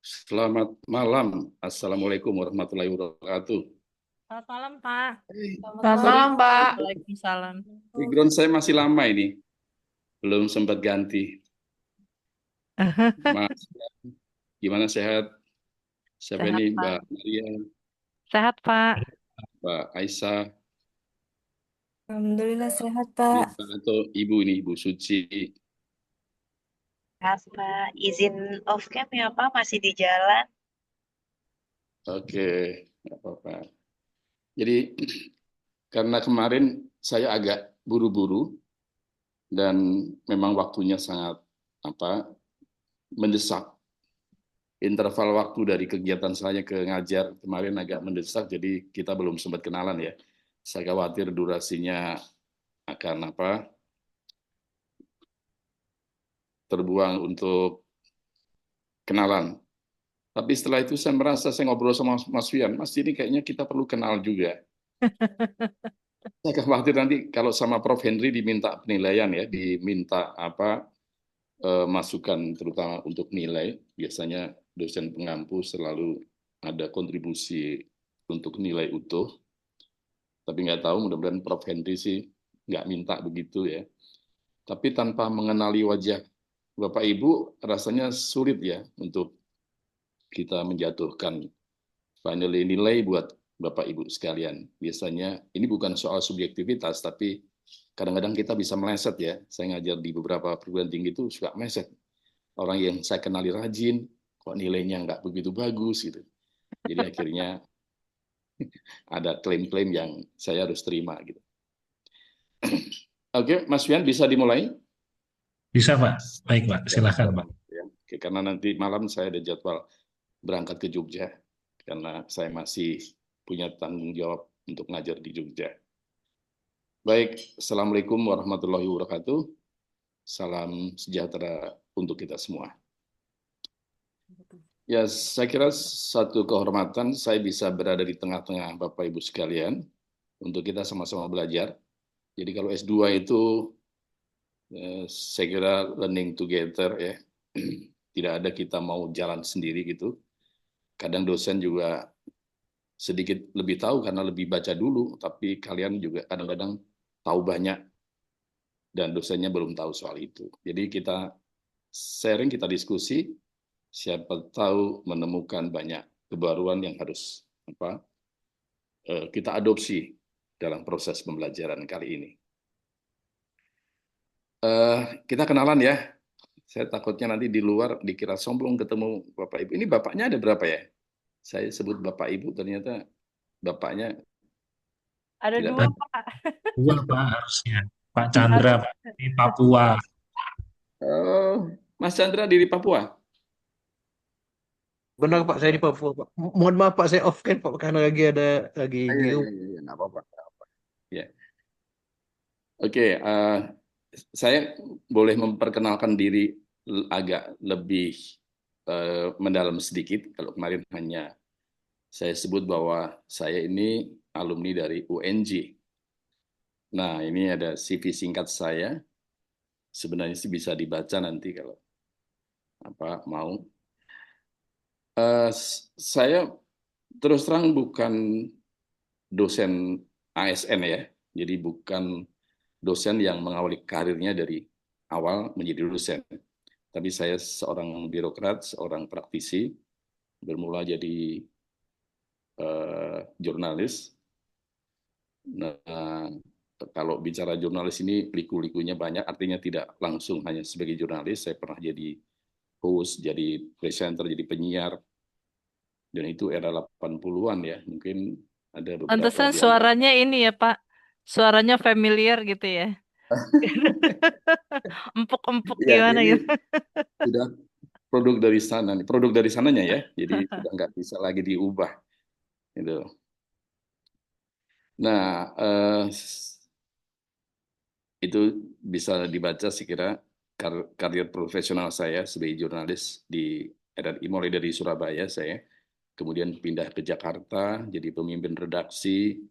Selamat malam. Assalamualaikum warahmatullahi wabarakatuh. Selamat malam, Pak. Selamat Sorry, malam, Pak. Waalaikumsalam. background saya masih lama ini. Belum sempat ganti. Mas, gimana sehat? Siapa Sehat, ini? Mbak Pak. Maria, Sehat, Pak. Mbak Aisyah, Alhamdulillah sehat, ini Pak. Pak atau Ibu ini, Ibu Suci. Maaf, Pak. Izin off cam ya, Pak. Masih di jalan. Oke, nggak apa-apa. Jadi karena kemarin saya agak buru-buru dan memang waktunya sangat apa mendesak. Interval waktu dari kegiatan saya ke ngajar kemarin agak mendesak, jadi kita belum sempat kenalan ya. Saya khawatir durasinya akan terbuang untuk kenalan. Tapi setelah itu saya merasa saya ngobrol sama Mas Fian, Mas ini kayaknya kita perlu kenal juga. Saya khawatir nanti kalau sama Prof Henry diminta penilaian ya, diminta masukan terutama untuk nilai. Biasanya dosen pengampu selalu ada kontribusi untuk nilai utuh. Tapi nggak tahu, mudah-mudahan Prof Henry sih nggak minta begitu ya. Tapi tanpa mengenali wajah Bapak Ibu, rasanya sulit ya untuk kita menjatuhkan final nilai buat Bapak Ibu sekalian. Biasanya ini bukan soal subjektivitas, tapi kadang-kadang kita bisa meleset ya. Saya ngajar di beberapa perguruan tinggi itu suka meleset. Orang yang saya kenali rajin, kok nilainya nggak begitu bagus gitu. Jadi akhirnya ada klaim-klaim yang saya harus terima gitu. Oke, Mas Fian bisa dimulai? Bisa, Pak. Baik, Pak. Ya, Silakan, Pak. ya. Oke, karena nanti malam saya ada jadwal berangkat ke Jogja, karena saya masih punya tanggung jawab untuk ngajar di Jogja. Baik, Assalamualaikum warahmatullahi wabarakatuh. Salam sejahtera untuk kita semua. Ya, saya kira satu kehormatan saya bisa berada di tengah-tengah Bapak Ibu sekalian untuk kita sama-sama belajar. Jadi kalau S2 itu saya kira learning together ya. Tidak ada kita mau jalan sendiri gitu. Kadang dosen juga sedikit lebih tahu karena lebih baca dulu, tapi kalian juga kadang-kadang tahu banyak dan dosennya belum tahu soal itu. Jadi kita sharing, kita diskusi, siapa tahu menemukan banyak kebaruan yang harus kita adopsi dalam proses pembelajaran kali ini. Kita kenalan ya. Saya takutnya nanti di luar dikira sombong ketemu Bapak Ibu. Ini bapaknya ada berapa ya? Saya sebut Bapak Ibu, ternyata bapaknya Ada tidak dua, Dan tahu. Pak. dua, Pak, harusnya. Pak Chandra, Harus. Pak, di Papua. Oh, Mas Chandra di Papua. Benar Pak, saya di Papua Pak. Mohon maaf Pak, saya off kan Pak karena lagi Iya, nyium. iya, iya, nggak apa-apa. Nggak apa-apa. Ya. Oke, saya boleh memperkenalkan diri agak lebih mendalam sedikit. Kalau kemarin hanya saya sebut bahwa saya ini alumni dari UNJ. Nah, ini ada CV singkat saya. Sebenarnya sih bisa dibaca nanti kalau mau. Saya terus terang bukan dosen ASN ya, jadi bukan dosen yang mengawali karirnya dari awal menjadi dosen. Tapi saya seorang birokrat, seorang praktisi, bermula jadi jurnalis. Nah, kalau bicara jurnalis ini liku-likunya banyak, artinya tidak langsung hanya sebagai jurnalis. Saya pernah jadi host, jadi presenter, jadi penyiar, dan itu era 80-an ya. Mungkin ada beberapa Pantesan di antara. suaranya ini ya, Pak. Suaranya familiar gitu ya. Empuk-empuk Ya, gimana ini gitu. sudah produk dari sana nih, produk dari sananya ya. Jadi sudah nggak bisa lagi diubah gitu. Nah, itu bisa dibaca sekira karir profesional saya sebagai jurnalis di RRI, mulai dari Surabaya saya, kemudian pindah ke Jakarta jadi pemimpin redaksi,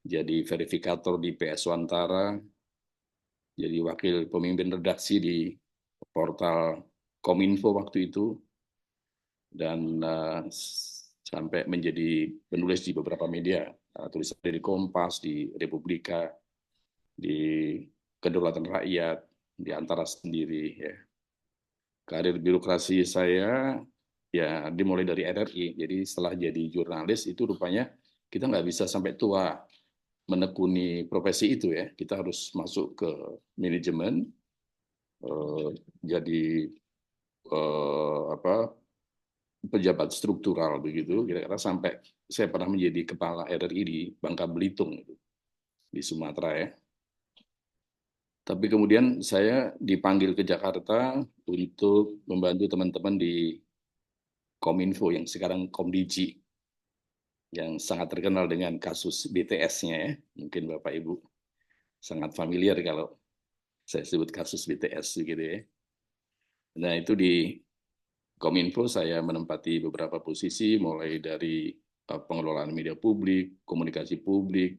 jadi verifikator di PS Wantara, jadi wakil pemimpin redaksi di portal Kominfo waktu itu. dan sampai menjadi penulis di beberapa media, tulisan di Kompas, di Republika, di Kedaulatan Rakyat, di Antara sendiri. Ya. Karir birokrasi saya ya dimulai dari RRI. Jadi setelah jadi jurnalis itu rupanya kita nggak bisa sampai tua menekuni profesi itu ya. Kita harus masuk ke manajemen, jadi pejabat struktural begitu. Kira-kira sampai saya pernah menjadi kepala RRI di Bangka Belitung di Sumatera ya. Tapi kemudian saya dipanggil ke Jakarta untuk membantu teman-teman di Kominfo yang sekarang Komdigi, yang sangat terkenal dengan kasus BTS-nya ya. Mungkin Bapak Ibu sangat familiar kalau saya sebut kasus BTS gitu ya. Nah itu di Kominfo saya menempati beberapa posisi mulai dari pengelolaan media publik, komunikasi publik,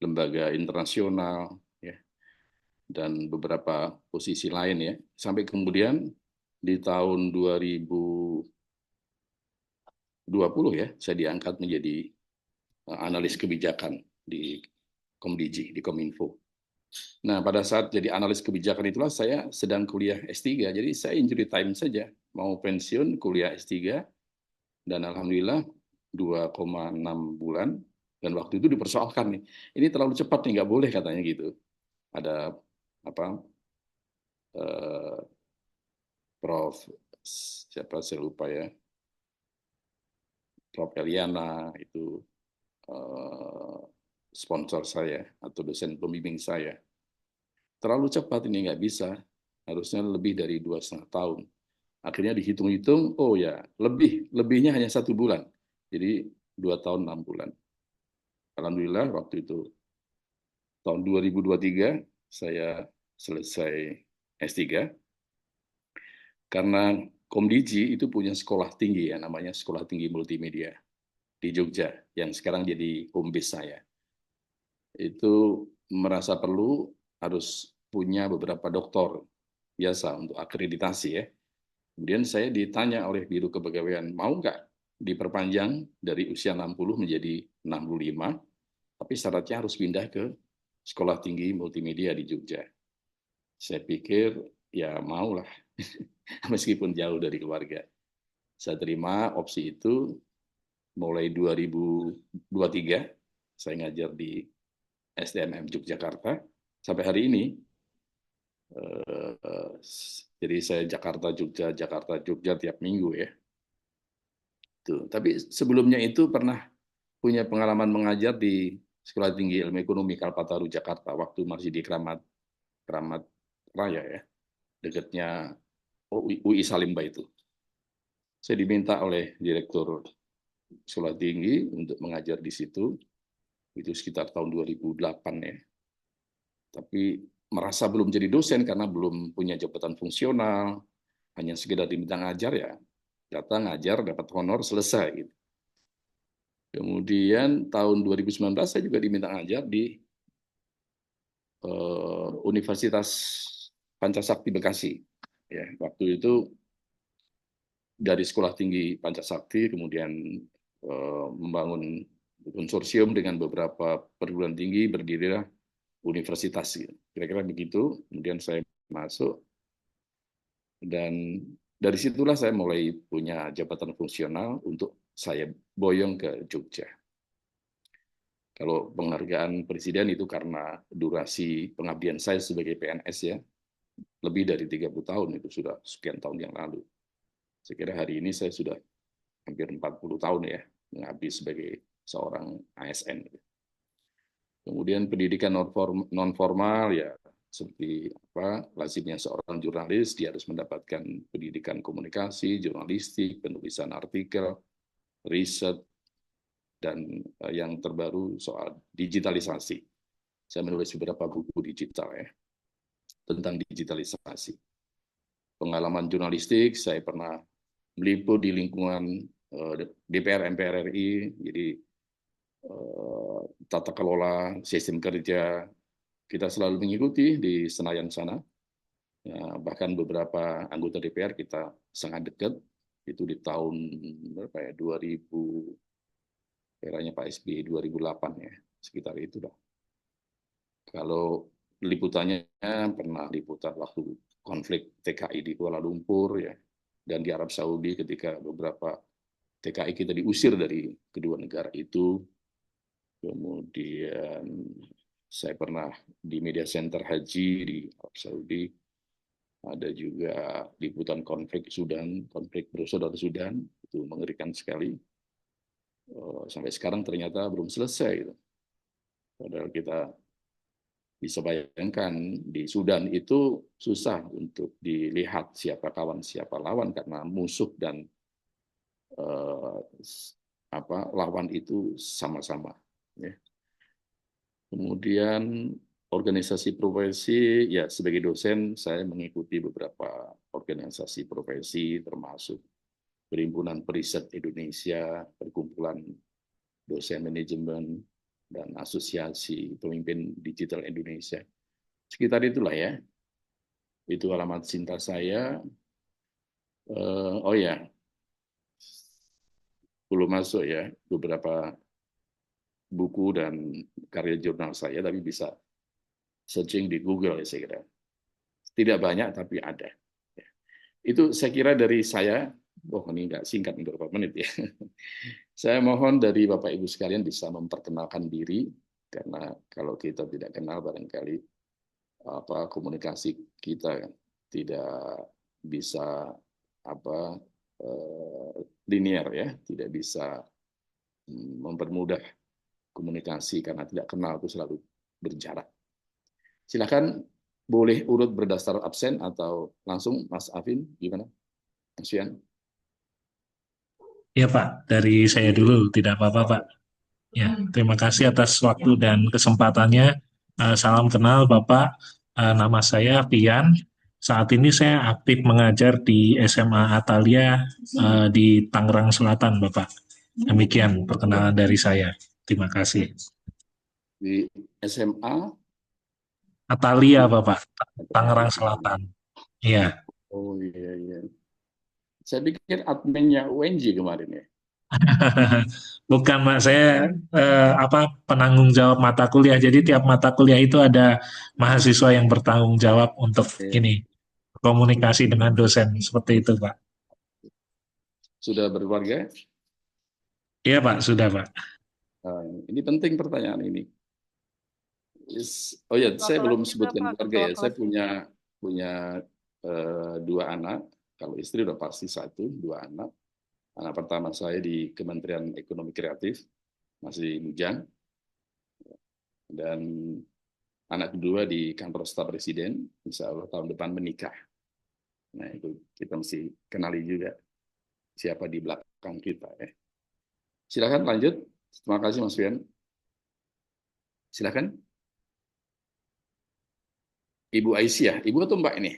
lembaga internasional, ya, dan beberapa posisi lain ya. Sampai kemudian di tahun 2020 ya, saya diangkat menjadi analis kebijakan di Komdigi, di Kominfo. Nah, pada saat jadi analis kebijakan itulah saya sedang kuliah S3, jadi saya injury time saja. Mau pensiun, kuliah S3, dan alhamdulillah 2,6 bulan, dan waktu itu dipersoalkan nih, ini terlalu cepat nih, nggak boleh katanya gitu. Ada apa, Prof. siapa saya lupa ya, Prof. Eliana itu sponsor saya atau dosen pembimbing saya. Terlalu cepat ini nggak bisa, harusnya lebih dari 2,5 tahun. Akhirnya dihitung-hitung, oh ya lebihnya hanya 1 bulan, jadi 2 tahun 6 bulan. Alhamdulillah waktu itu tahun 2023 saya selesai S3 karena Komdigi itu punya sekolah tinggi ya, namanya Sekolah Tinggi Multimedia di Jogja yang sekarang jadi home base saya. Itu merasa perlu harus punya beberapa doktor biasa untuk akreditasi ya. Kemudian saya ditanya oleh Biro Kepegawaian, mau nggak diperpanjang dari usia 60 menjadi 65, tapi syaratnya harus pindah ke Sekolah Tinggi Multimedia di Jogja. Saya pikir ya maulah, meskipun jauh dari keluarga. Saya terima opsi itu, mulai 2023 saya ngajar di SDMM Yogyakarta sampai hari ini. Jadi saya Jakarta Jogja tiap minggu ya. Tuh. Tapi sebelumnya itu pernah punya pengalaman mengajar di Sekolah Tinggi Ilmu Ekonomi Kalpataru Jakarta waktu masih di Kramat Raya ya, dekatnya UI Salimba itu. Saya diminta oleh Direktur Sekolah Tinggi untuk mengajar di situ, itu sekitar tahun 2008 ya. Tapi merasa belum jadi dosen karena belum punya jabatan fungsional, hanya sekedar diminta ngajar ya, datang ngajar, dapat honor, selesai. Gitu. Kemudian tahun 2019 saya juga diminta ngajar di Universitas Pancasakti Bekasi. Ya, waktu itu dari Sekolah Tinggi Pancasakti kemudian membangun konsorsium dengan beberapa perguruan tinggi, berdirilah universitas. Kira-kira begitu. Kemudian saya masuk dan dari situlah saya mulai punya jabatan fungsional untuk saya boyong ke Jogja. Kalau penghargaan presiden itu karena durasi pengabdian saya sebagai PNS ya, lebih dari 30 tahun, itu sudah sekian tahun yang lalu. Saya kira hari ini saya sudah hampir 40 tahun ya mengabdi sebagai seorang ASN. Kemudian pendidikan non formal ya seperti apa lazimnya seorang jurnalis, dia harus mendapatkan pendidikan komunikasi, jurnalistik, penulisan artikel, riset, dan yang terbaru soal digitalisasi. Saya menulis beberapa buku digital ya tentang digitalisasi. Pengalaman jurnalistik, saya pernah meliput di lingkungan DPR MPR RI, jadi tata kelola sistem kerja kita selalu mengikuti di Senayan sana. Ya, bahkan beberapa anggota DPR kita sangat dekat. Itu di tahun berapa ya? 2000, eranya Pak SBY 2008 ya, sekitar itu dah. Kalau liputannya pernah liputan waktu konflik TKI di Kuala Lumpur ya, dan di Arab Saudi ketika beberapa TKI kita diusir dari kedua negara itu. Kemudian saya pernah di media center haji di Arab Saudi. Ada juga liputan konflik Sudan, konflik bersaudara Sudan, itu mengerikan sekali. Sampai sekarang ternyata belum selesai. Gitu. Padahal kita bisa bayangkan di Sudan itu susah untuk dilihat siapa kawan siapa lawan karena musuh dan eh, lawan itu sama-sama. Ya. Kemudian organisasi profesi, ya sebagai dosen saya mengikuti beberapa organisasi profesi termasuk Perhimpunan Periset Indonesia, Perkumpulan Dosen Manajemen, dan Asosiasi Pemimpin Digital Indonesia. Sekitar itulah ya. Itu alamat cinta saya. Oh ya, belum masuk ya beberapa buku dan karya jurnal saya, tapi bisa searching di Google ya saya kira. Tidak banyak tapi ada. Itu saya kira dari saya. Oh ini nggak singkat, beberapa menit ya. Saya mohon dari Bapak Ibu sekalian bisa memperkenalkan diri, karena kalau kita tidak kenal barangkali komunikasi kita tidak bisa linear ya, tidak bisa mempermudah komunikasi karena tidak kenal itu selalu berjarak. Silakan, boleh urut berdasar absen atau langsung Mas Afin, gimana? Mas Fian? Ya Pak, dari saya dulu tidak apa-apa Pak. Ya, terima kasih atas waktu dan kesempatannya. Salam kenal Bapak. Nama saya Pian. Saat ini saya aktif mengajar di SMA Atalia di Tangerang Selatan, Bapak. Demikian perkenalan dari saya. Terima kasih. Di SMA? Atalia, Bapak. Tangerang Selatan. Iya. Oh iya, iya. Saya pikir adminnya UNJ kemarin ya. Bukan, Mak. Saya penanggung jawab mata kuliah. Jadi tiap mata kuliah itu ada mahasiswa yang bertanggung jawab untuk Oke. ini komunikasi dengan dosen seperti itu, Pak. Sudah berkeluarga? Iya, Pak. Sudah, Pak. Ini penting pertanyaan ini. Oh ya, saya belum Ketua kelas juga, sebutkan Pak. keluarga Ketua ya. Saya kelas. punya dua anak. Kalau istri udah pasti satu, dua anak. Anak pertama saya di Kementerian Ekonomi Kreatif, masih bujang. Dan anak kedua di kantor staf presiden, insya Allah tahun depan menikah. Nah itu kita mesti kenali juga siapa di belakang kita ya. Silakan lanjut. Terima kasih Mas Fian. Silakan. Ibu Aisyah, Ibu atau Mbak ini?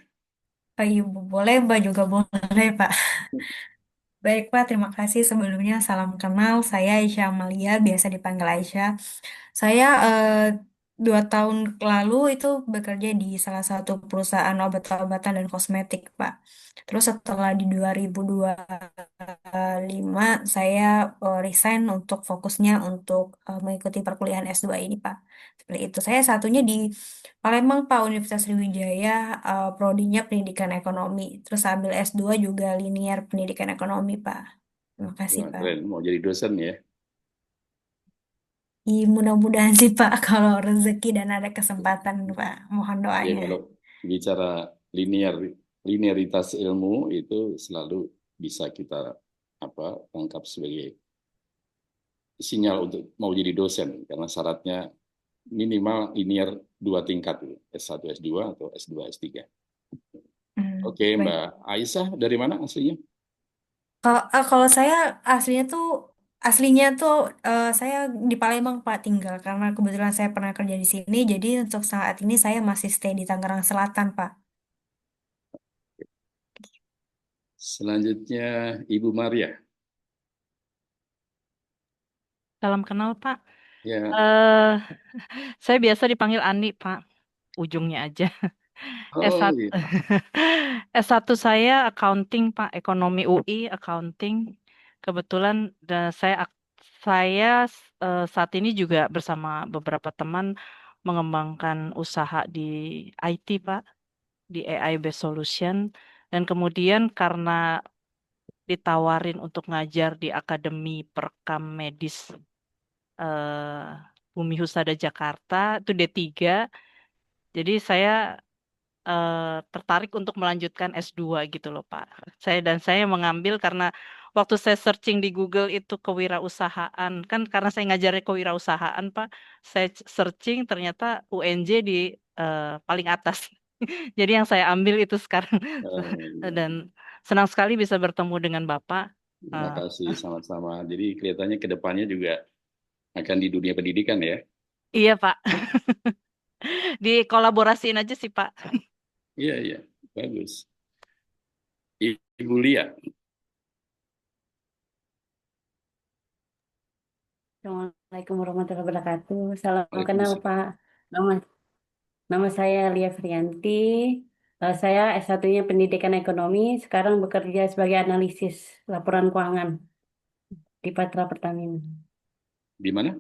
Pak Ibu, boleh Mbak juga boleh Pak. Baik Pak, terima kasih sebelumnya. Salam kenal, saya Aisyah Amalia, biasa dipanggil Aisyah. Saya 2 tahun lalu itu bekerja di salah satu perusahaan obat-obatan dan kosmetik Pak. Terus setelah di 2025 saya resign untuk fokusnya untuk mengikuti perkuliahan S2 ini Pak. Seperti itu. Saya satunya di Palembang Pak, Universitas Sriwijaya, prodinya Pendidikan Ekonomi. Terus ambil S2 juga linear Pendidikan Ekonomi Pak. Terima kasih Wah, Pak. keren. Mau jadi dosen ya. Mudah-mudahan sih Pak kalau rezeki dan ada kesempatan Pak. Mohon Ya doanya. kalau bicara linearitas ilmu itu selalu bisa kita tangkap sebagai sinyal untuk mau jadi dosen karena syaratnya minimal linear 2 tingkat, S1, S2 atau S2, S3. Oke, Baik. Mbak Aisyah dari mana aslinya? Kalau saya aslinya tuh saya di Palembang Pak tinggal karena kebetulan saya pernah kerja di sini. Jadi untuk saat ini saya masih stay di Tangerang Selatan Pak. Selanjutnya Ibu Maria. Salam kenal, Pak. Ya, Eh, saya biasa dipanggil Ani, Pak. Ujungnya aja. Oh S1, iya. S1 saya accounting, Pak, ekonomi UI, accounting. Kebetulan saya saat ini juga bersama beberapa teman mengembangkan usaha di IT, Pak, di AI Based Solution. Dan kemudian karena ditawarin untuk ngajar di Akademi Perekam Medis eh, Bumi Husada Jakarta, itu D3. Jadi saya tertarik untuk melanjutkan S2 gitu loh, Pak. Saya mengambil karena waktu saya searching di Google itu kewirausahaan, kan karena saya ngajarnya kewirausahaan, Pak. Saya searching ternyata UNJ di paling atas. Jadi yang saya ambil itu sekarang Iya. dan senang sekali bisa bertemu dengan Bapak. Terima Eh, kasih sama-sama. Jadi kelihatannya ke depannya juga akan di dunia pendidikan ya. iya, Pak. Dikolaborasiin aja sih, Pak. Iya, iya. Bagus. Ibu Lia. Assalamualaikum warahmatullahi wabarakatuh. Salam kenal Waalaikumsalam. Pak. Nama, nama saya Lia Frianti. Saya S1-nya Pendidikan Ekonomi. Sekarang bekerja sebagai analisis laporan keuangan di Patra Pertamina. Di mana?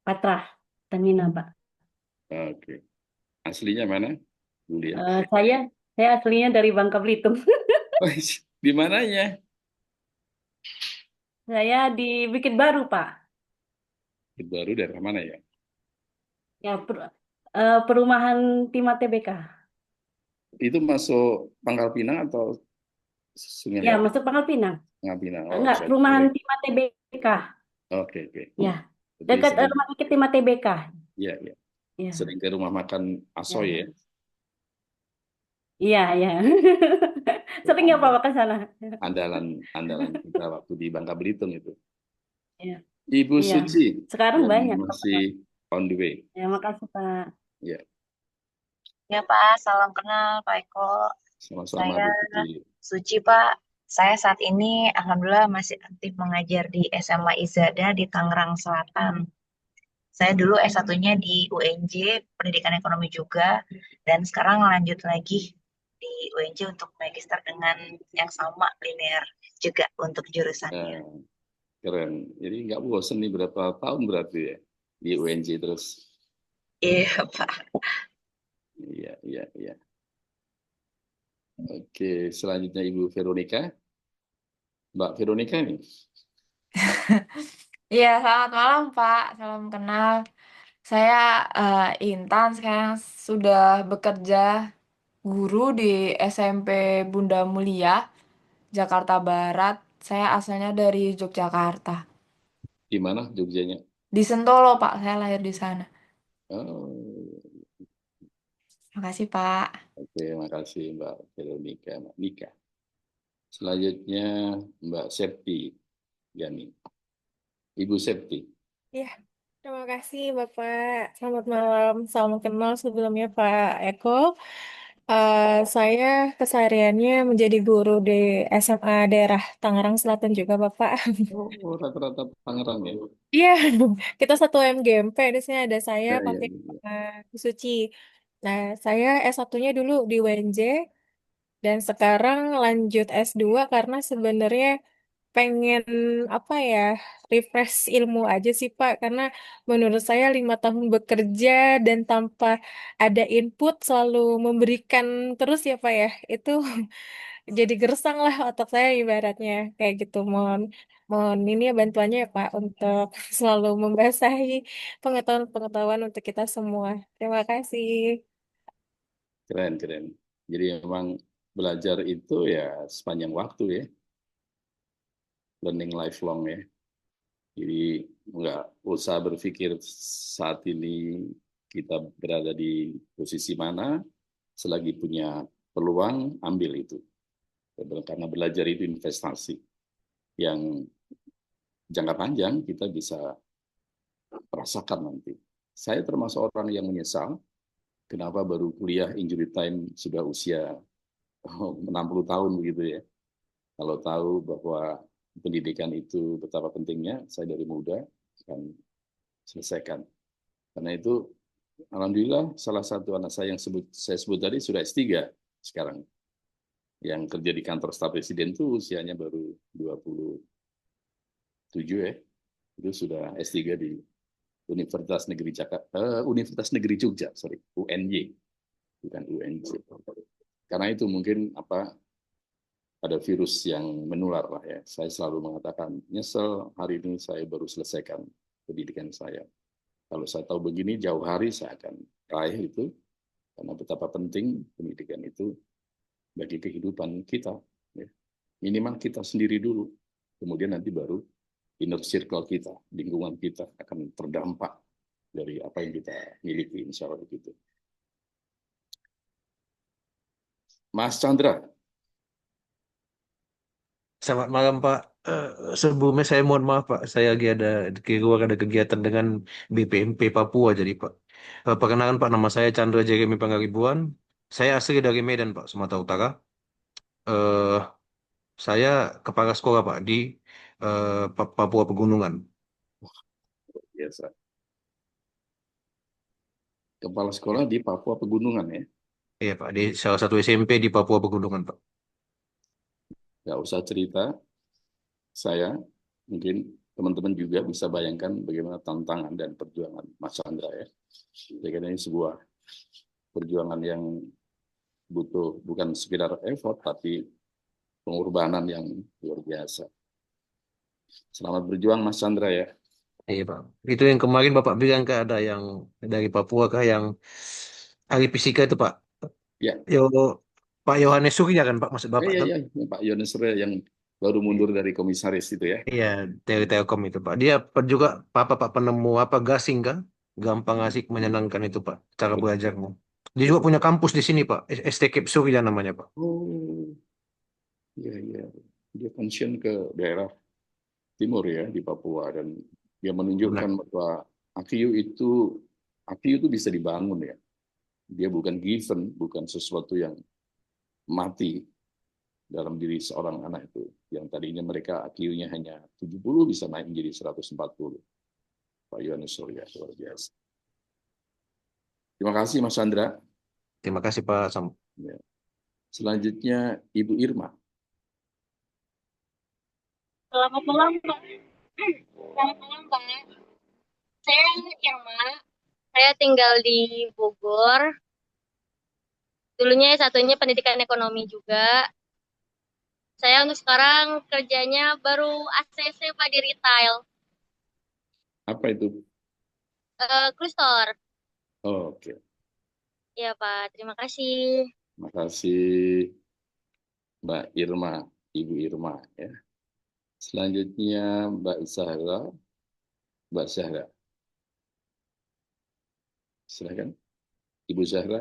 Patra Pertamina, Pak. Oke. Aslinya mana, Bu Lia? Saya aslinya dari Bangka Belitung. Oh, di mananya? Saya di Bukit Baru, Pak. Baru dari mana ya? Ya, perumahan Timah TBK. Itu masuk Pangkal Pinang atau Sungai Ya, Liat? masuk Pangkal Pinang. Pangkal Pinang. Oh, Enggak, saya perumahan kira. Timah TBK. Oke, oke. Ya, Jadi dekat sering, rumah sakit Timah TBK. ya, ya. Ya, Sering ke rumah makan Asoy ya. ya. Iya, iya. Itu Sering ya Pak ke sana. andalan andalan kita waktu di Bangka Belitung itu. Iya, Ibu iya. Suci Sekarang yang banyak Pak. masih on the way. Ya, makasih Pak. Ya, Ya Pak, salam kenal Pak Eko. sama-sama Saya Bu Suci. Suci Pak. Saya saat ini alhamdulillah masih aktif mengajar di SMA Izada di Tangerang Selatan. Saya dulu S1-nya di UNJ, Pendidikan Ekonomi juga, dan sekarang lanjut lagi di UNJ untuk magister dengan yang sama linear juga untuk jurusannya. Nah, keren. Jadi nggak bosen nih berapa tahun berarti ya di UNJ terus. Iya Pak. Iya, iya, iya. Oke, selanjutnya Ibu Veronica. Mbak Veronica ini. Iya, selamat malam Pak. Salam kenal. Saya Intan, sekarang sudah bekerja guru di SMP Bunda Mulia, Jakarta Barat. Saya asalnya dari Yogyakarta. Di mana Jogjanya? Di Sentolo, Pak. Saya lahir di sana. Oh, Makasih, Pak. oke, makasih Mbak Veronica, Mbak Nika. Selanjutnya Mbak Septi Yani. Ibu Septi. Ya, terima kasih Bapak. Selamat malam. Salam kenal sebelumnya Pak Eko. Saya kesehariannya menjadi guru di SMA daerah Tangerang Selatan juga Bapak. Oh, rata-rata Tangerang ya. Iya, kita satu MGMP. Di sini ada saya, Ya, Pak ya, Fik, ya. Bu Suci. Nah, saya S1-nya dulu di UNJ dan sekarang lanjut S2 karena sebenarnya pengen apa ya refresh ilmu aja sih Pak karena menurut saya 5 tahun bekerja dan tanpa ada input selalu memberikan terus ya Pak ya itu jadi gersang lah otak saya ibaratnya kayak gitu mohon mohon ini ya bantuannya ya Pak untuk selalu membasahi pengetahuan-pengetahuan untuk kita semua. Terima kasih. Keren, keren. Jadi memang belajar itu ya sepanjang waktu ya, learning lifelong ya. Jadi nggak usah berpikir saat ini kita berada di posisi mana, selagi punya peluang, ambil itu. Karena belajar itu investasi yang jangka panjang kita bisa rasakan nanti. Saya termasuk orang yang menyesal kenapa baru kuliah injury time sudah usia 60 tahun begitu ya. Kalau tahu bahwa pendidikan itu betapa pentingnya, saya dari muda akan selesaikan. Karena itu Alhamdulillah salah satu anak saya yang saya sebut tadi sudah S3 sekarang. Yang kerja di kantor staf presiden itu usianya baru 27 ya. Itu sudah S3 di Universitas Negeri Jakarta, Universitas Negeri Jogja, sorry, UNJ, bukan UNJ. Karena itu mungkin ada virus yang menular lah ya. Saya selalu mengatakan, nyesel hari ini saya baru selesaikan pendidikan saya. Kalau saya tahu begini, jauh hari saya akan raih itu, karena betapa penting pendidikan itu bagi kehidupan kita. Ya. Minimal kita sendiri dulu, kemudian nanti baru inner circle kita, lingkungan kita akan terdampak dari apa yang kita miliki, insya Allah begitu. Mas Chandra. Selamat malam Pak. Sebelumnya saya mohon maaf Pak, saya lagi di luar ada kegiatan dengan BPMP Papua jadi Pak. Perkenalkan Pak, nama saya Chandra Jeremy Pangaribuan. Saya asli dari Medan Pak, Sumatera Utara. Eh, saya kepala sekolah Pak di Papua Pegunungan. Biasa. Kepala sekolah di Papua Pegunungan ya? Iya Pak, di salah satu SMP di Papua Pegunungan Pak. Nggak usah cerita, saya mungkin teman-teman juga bisa bayangkan bagaimana tantangan dan perjuangan Mas Chandra ya. Saya kira ini sebuah perjuangan yang butuh bukan sekedar effort, tapi pengorbanan yang luar biasa. Selamat berjuang Mas Chandra ya. Iya Pak, itu yang kemarin Bapak bilang kah ada yang dari Papua kah yang ahli fisika itu Pak? Ya. Pak Yohanes Surya kan Pak maksud Bapak? Iya, Pak Yohanes Surya yang baru mundur dari komisaris itu ya. Iya, dari Telkom itu Pak. Dia juga Pak penemu gasing kan? Gampang asik menyenangkan itu Pak, cara belajarnya. Dia juga punya kampus di sini Pak, STK Surya namanya Pak. Oh, iya. Dia pensiun ke daerah timur ya di Papua dan dia menunjukkan bahwa AQU itu bisa dibangun ya. Dia bukan given, bukan sesuatu yang mati dalam diri seorang anak itu. Yang tadinya mereka AQU-nya hanya 70 bisa naik menjadi 140. Pak Yohanes Surya, luar biasa. Terima kasih Mas Chandra. Terima kasih Pak Sam. Ya. Selanjutnya Ibu Irma. Selamat malam Pak. Selamat malam Pak. Saya Irma. Saya tinggal di Bogor. Dulunya satunya pendidikan ekonomi juga. Saya untuk sekarang kerjanya baru ACC Pak di retail. Apa itu? Cruise store. Oh, oke. Ya Pak, terima kasih. Terima kasih Mbak Irma, Ibu Irma ya. Selanjutnya Mbak Zahra. Mbak Zahra. Silakan. Ibu Zahra.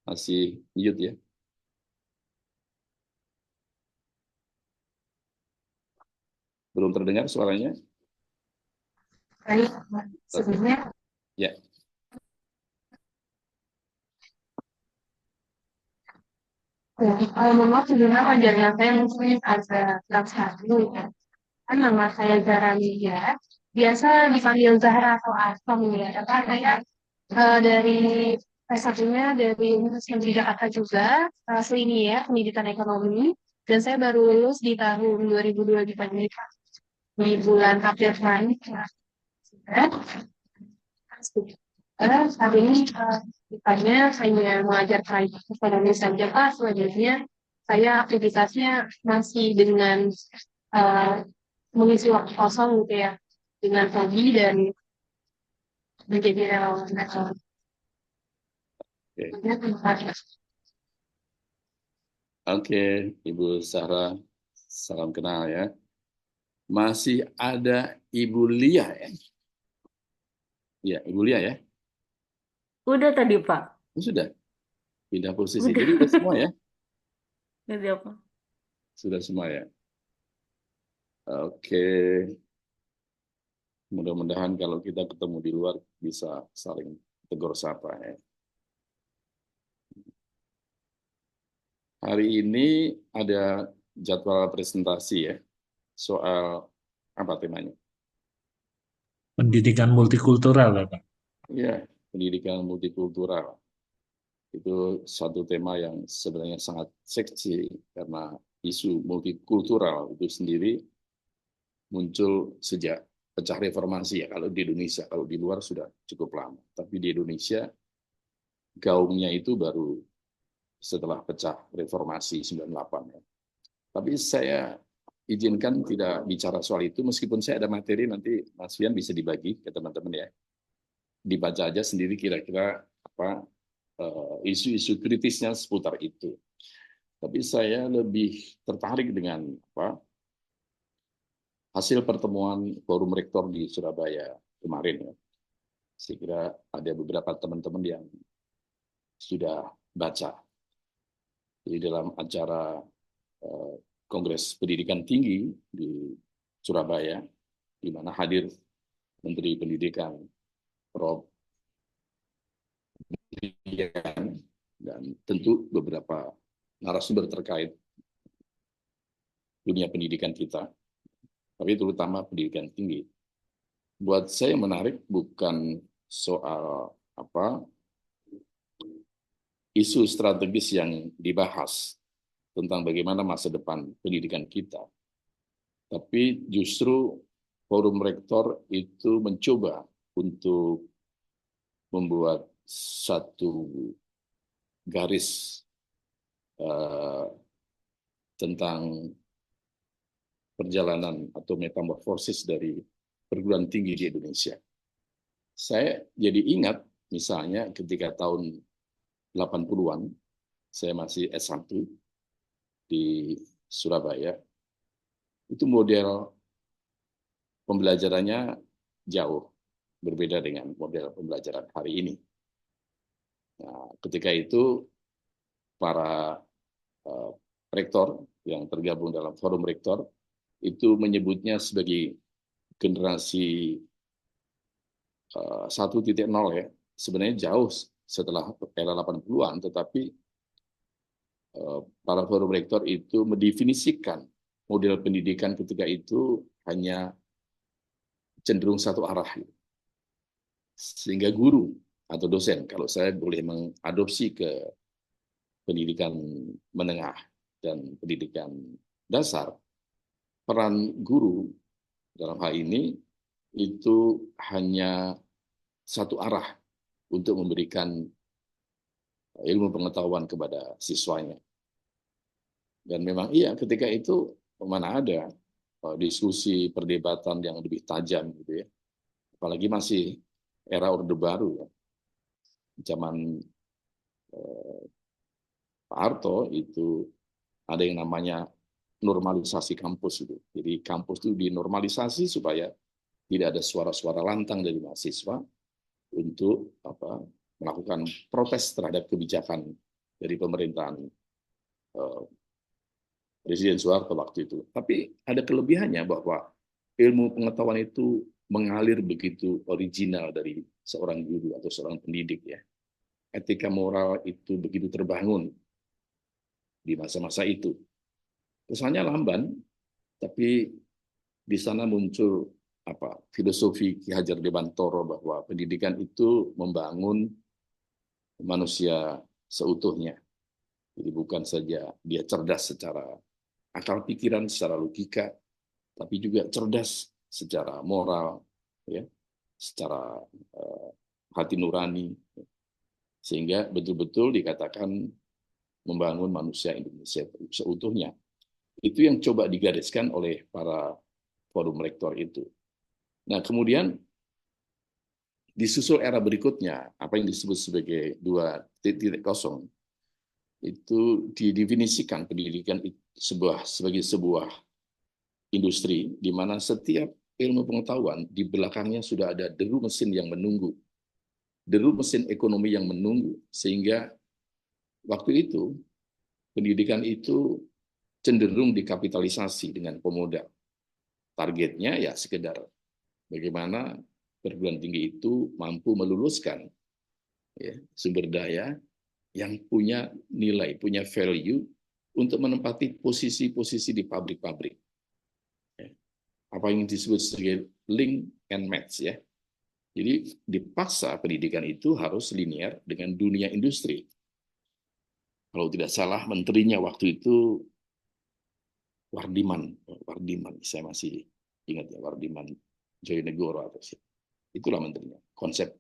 Masih mute ya. Belum terdengar suaranya? Baik, sebelumnya. Ya. Mohon maaf sebelumnya panjangnya saya mungkin agak terang dulu ya. Kan nama saya Zahra Melia, biasa dipanggil Zahra atau Asom ya. Karena saya dari S1-nya dari Universitas di Jakarta juga, asli ini ya, pendidikan ekonomi. Dan saya baru lulus di tahun 2002 di Pandemic, di bulan April kemarin. Saat ini bukannya saya mengajar ekonomi saja Pak, selanjutnya saya aktivitasnya masih dengan mengisi waktu kosong gitu ya, dengan hobi dan menjadi relawan. Oke, Ibu Zahra, salam kenal ya. Masih ada Ibu Lia ya? Ya, Ibu Lia ya? Udah tadi Pak. Sudah? Pindah posisi. Udah. Jadi sudah semua ya? Udah Pak. Sudah semua ya? Oke. Mudah-mudahan kalau kita ketemu di luar bisa saling tegur sapa ya. Hari ini ada jadwal presentasi ya, soal apa temanya? Pendidikan multikultural, Bapak. Ya, pendidikan multikultural. Itu satu tema yang sebenarnya sangat seksi karena isu multikultural itu sendiri muncul sejak pecah reformasi ya kalau di Indonesia. Kalau di luar sudah cukup lama. Tapi di Indonesia gaungnya itu baru setelah pecah reformasi 98 ya. Tapi saya izinkan tidak bicara soal itu meskipun saya ada materi nanti Mas Fian bisa dibagi ke teman-teman ya. Dibaca aja sendiri kira-kira apa isu-isu kritisnya seputar itu. Tapi saya lebih tertarik dengan hasil pertemuan forum rektor di Surabaya kemarin. Ya. Saya kira ada beberapa teman-teman yang sudah baca. Jadi dalam acara Kongres Pendidikan Tinggi di Surabaya, di mana hadir Menteri Pendidikan Prof. Dan tentu beberapa narasumber terkait dunia pendidikan kita, tapi terutama pendidikan tinggi. Buat saya menarik bukan soal isu strategis yang dibahas tentang bagaimana masa depan pendidikan kita, tapi justru forum rektor itu mencoba untuk membuat satu garis tentang perjalanan atau metamorfosis dari perguruan tinggi di Indonesia. Saya jadi ingat misalnya ketika tahun 80-an, saya masih S1 di Surabaya, itu model pembelajarannya jauh berbeda dengan model pembelajaran hari ini. Nah, ketika itu para rektor yang tergabung dalam forum rektor itu menyebutnya sebagai generasi 1.0 ya. Sebenarnya jauh setelah era 80-an, tetapi para forum rektor itu mendefinisikan model pendidikan ketika itu hanya cenderung satu arah. Sehingga guru atau dosen, kalau saya boleh mengadopsi ke pendidikan menengah dan pendidikan dasar, peran guru dalam hal ini itu hanya satu arah untuk memberikan ilmu pengetahuan kepada siswanya. Dan memang iya, ketika itu mana ada diskusi perdebatan yang lebih tajam gitu ya. Apalagi masih era Orde Baru ya. Zaman Pak Harto itu ada yang namanya normalisasi kampus itu. Jadi kampus itu dinormalisasi supaya tidak ada suara-suara lantang dari mahasiswa untuk melakukan protes terhadap kebijakan dari pemerintahan Presiden Soeharto waktu itu. Tapi ada kelebihannya bahwa ilmu pengetahuan itu mengalir begitu original dari seorang guru atau seorang pendidik ya. Etika moral itu begitu terbangun di masa-masa itu. Kesannya lamban, tapi di sana muncul filosofi Ki Hajar Dewantara bahwa pendidikan itu membangun manusia seutuhnya. Jadi bukan saja dia cerdas secara akal pikiran, secara logika, tapi juga cerdas secara moral, ya, secara hati nurani, sehingga betul-betul dikatakan membangun manusia Indonesia seutuhnya. Itu yang coba digariskan oleh para forum rektor itu. Nah, kemudian disusul era berikutnya, apa yang disebut sebagai 2.0, itu didefinisikan pendidikan sebagai sebuah industri di mana setiap ilmu pengetahuan di belakangnya sudah ada deru mesin yang menunggu, deru mesin ekonomi yang menunggu, sehingga waktu itu pendidikan itu cenderung dikapitalisasi dengan pemodal. Targetnya ya sekedar bagaimana perguruan tinggi itu mampu meluluskan ya, sumber daya yang punya nilai, punya value untuk menempati posisi-posisi di pabrik-pabrik. Apa yang disebut sebagai link and match ya. Jadi dipaksa pendidikan itu harus linear dengan dunia industri. Kalau tidak salah menterinya waktu itu Wardiman, saya masih ingat ya, Wardiman Joyonegoro atau sih. Itulah menterinya. Konsep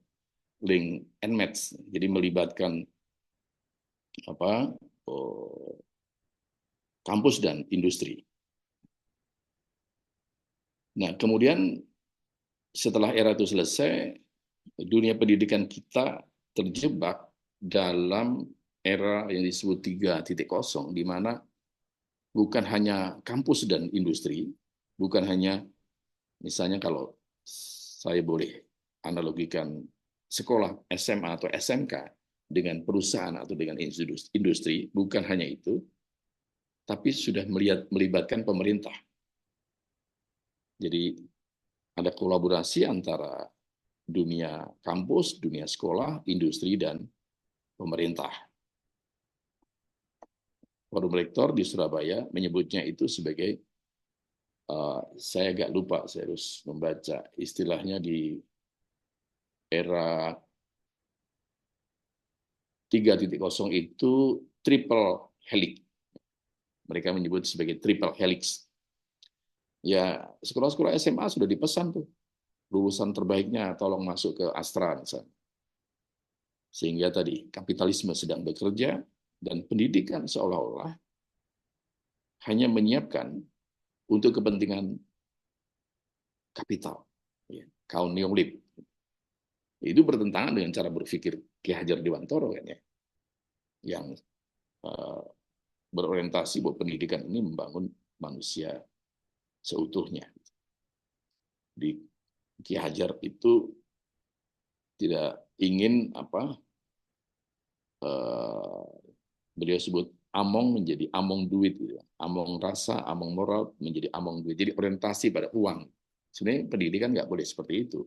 link and match. Jadi melibatkan kampus dan industri. Nah, kemudian setelah era itu selesai, dunia pendidikan kita terjebak dalam era yang disebut 3.0, di mana bukan hanya kampus dan industri, bukan hanya, misalnya kalau saya boleh analogikan sekolah SMA atau SMK dengan perusahaan atau dengan industri, bukan hanya itu, tapi sudah melibatkan pemerintah. Jadi ada kolaborasi antara dunia kampus, dunia sekolah, industri, dan pemerintah. Forum Rektor di Surabaya menyebutnya itu sebagai, saya agak lupa, saya harus membaca istilahnya di era 3.0 itu triple helix. Mereka menyebut sebagai triple helix. Ya, sekolah-sekolah SMA sudah dipesan tuh, lulusan terbaiknya tolong masuk ke Astra misalnya. Sehingga tadi kapitalisme sedang bekerja dan pendidikan seolah-olah hanya menyiapkan untuk kepentingan kapital, ya, kaum neolib. Itu bertentangan dengan cara berpikir Ki Hajar Dewantara kan ya, yang berorientasi bahwa pendidikan ini membangun manusia seutuhnya. Di Ki Hajar itu tidak ingin beliau sebut among menjadi among duit, gitu. Among rasa, among moral menjadi among duit. Jadi orientasi pada uang. Sebenarnya pendidikan nggak boleh seperti itu.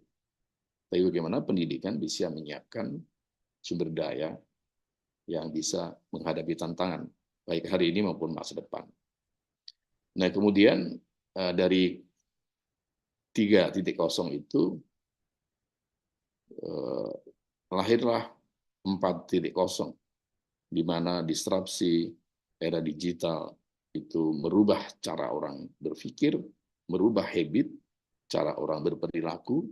Tapi bagaimana pendidikan bisa menyiapkan sumber daya yang bisa menghadapi tantangan baik hari ini maupun masa depan. Nah, kemudian dari 3.0 itu lahirlah 4.0, di mana disrupsi era digital itu merubah cara orang berpikir, merubah habit, cara orang berperilaku,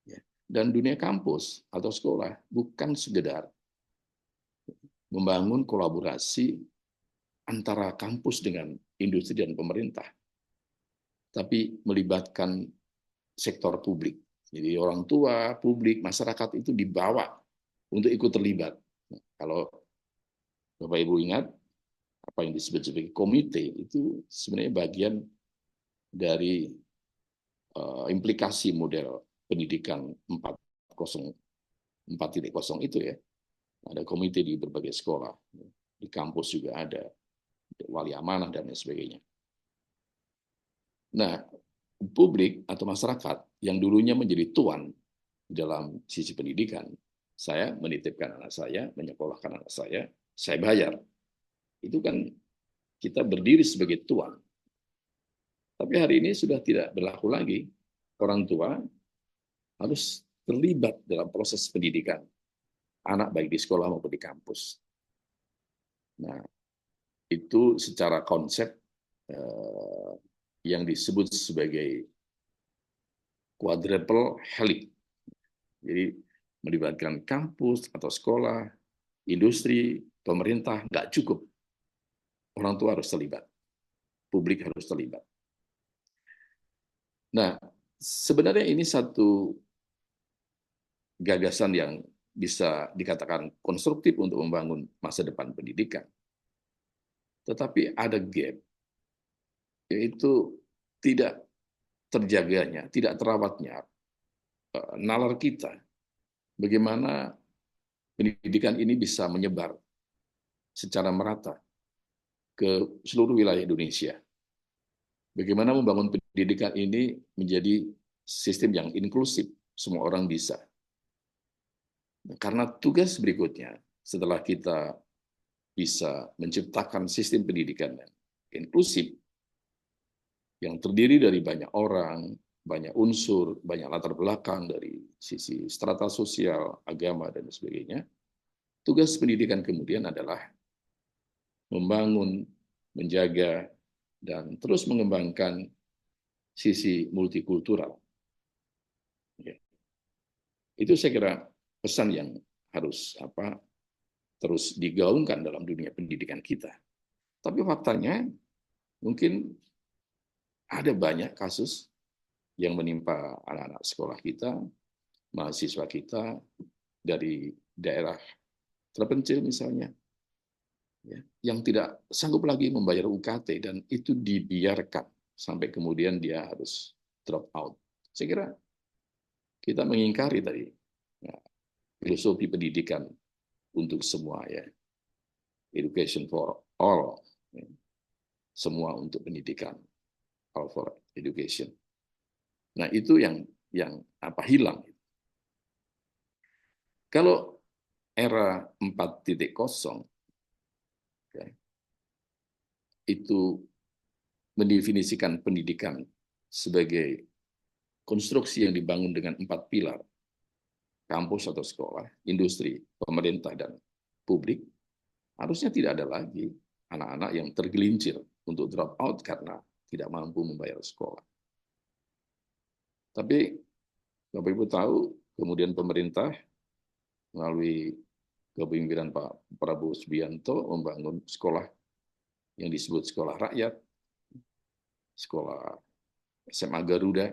ya. Dan dunia kampus atau sekolah bukan sekedar membangun kolaborasi antara kampus dengan industri dan pemerintah, tapi melibatkan sektor publik. Jadi orang tua, publik, masyarakat itu dibawa untuk ikut terlibat. Kalau Bapak Ibu ingat, apa yang disebut sebagai komite itu sebenarnya bagian dari implikasi model pendidikan 4.0 itu ya. Ada komite di berbagai sekolah, di kampus juga ada, wali amanah dan lain sebagainya. Nah, publik atau masyarakat yang dulunya menjadi tuan dalam sisi pendidikan, saya menitipkan anak saya, menyekolahkan anak saya bayar. Itu kan kita berdiri sebagai tuan. Tapi hari ini sudah tidak berlaku lagi. Orang tua harus terlibat dalam proses pendidikan anak baik di sekolah maupun di kampus. Nah, itu secara konsep yang disebut sebagai quadruple helix. Jadi melibatkan kampus atau sekolah, industri, pemerintah, nggak cukup. Orang tua harus terlibat. Publik harus terlibat. Nah, sebenarnya ini satu gagasan yang bisa dikatakan konstruktif untuk membangun masa depan pendidikan. Tetapi ada gap, yaitu tidak terjaganya, tidak terawatnya nalar kita. Bagaimana pendidikan ini bisa menyebar secara merata ke seluruh wilayah Indonesia. Bagaimana membangun pendidikan ini menjadi sistem yang inklusif, semua orang bisa. Karena tugas berikutnya, setelah kita bisa menciptakan sistem pendidikan yang inklusif, yang terdiri dari banyak orang, banyak unsur, banyak latar belakang dari sisi strata sosial, agama, dan sebagainya, tugas pendidikan kemudian adalah membangun, menjaga, dan terus mengembangkan sisi multikultural. Ya. Itu saya kira pesan yang harus terus digaungkan dalam dunia pendidikan kita. Tapi faktanya mungkin ada banyak kasus yang menimpa anak-anak sekolah kita, mahasiswa kita dari daerah terpencil misalnya, ya, yang tidak sanggup lagi membayar UKT dan itu dibiarkan sampai kemudian dia harus drop out. Saya kira kita mengingkari tadi ya, filosofi pendidikan untuk semua, ya, education for all, ya. Semua untuk pendidikan, all for education. Nah itu yang hilang. Kalau era 4.0 ya, itu mendefinisikan pendidikan sebagai konstruksi yang dibangun dengan 4 pilar, kampus atau sekolah, industri, pemerintah, dan publik, harusnya tidak ada lagi anak-anak yang tergelincir untuk drop out karena tidak mampu membayar sekolah. Tapi Bapak Ibu tahu, kemudian pemerintah melalui kepemimpinan Pak Prabowo Subianto membangun sekolah yang disebut sekolah rakyat, sekolah SMA Garuda,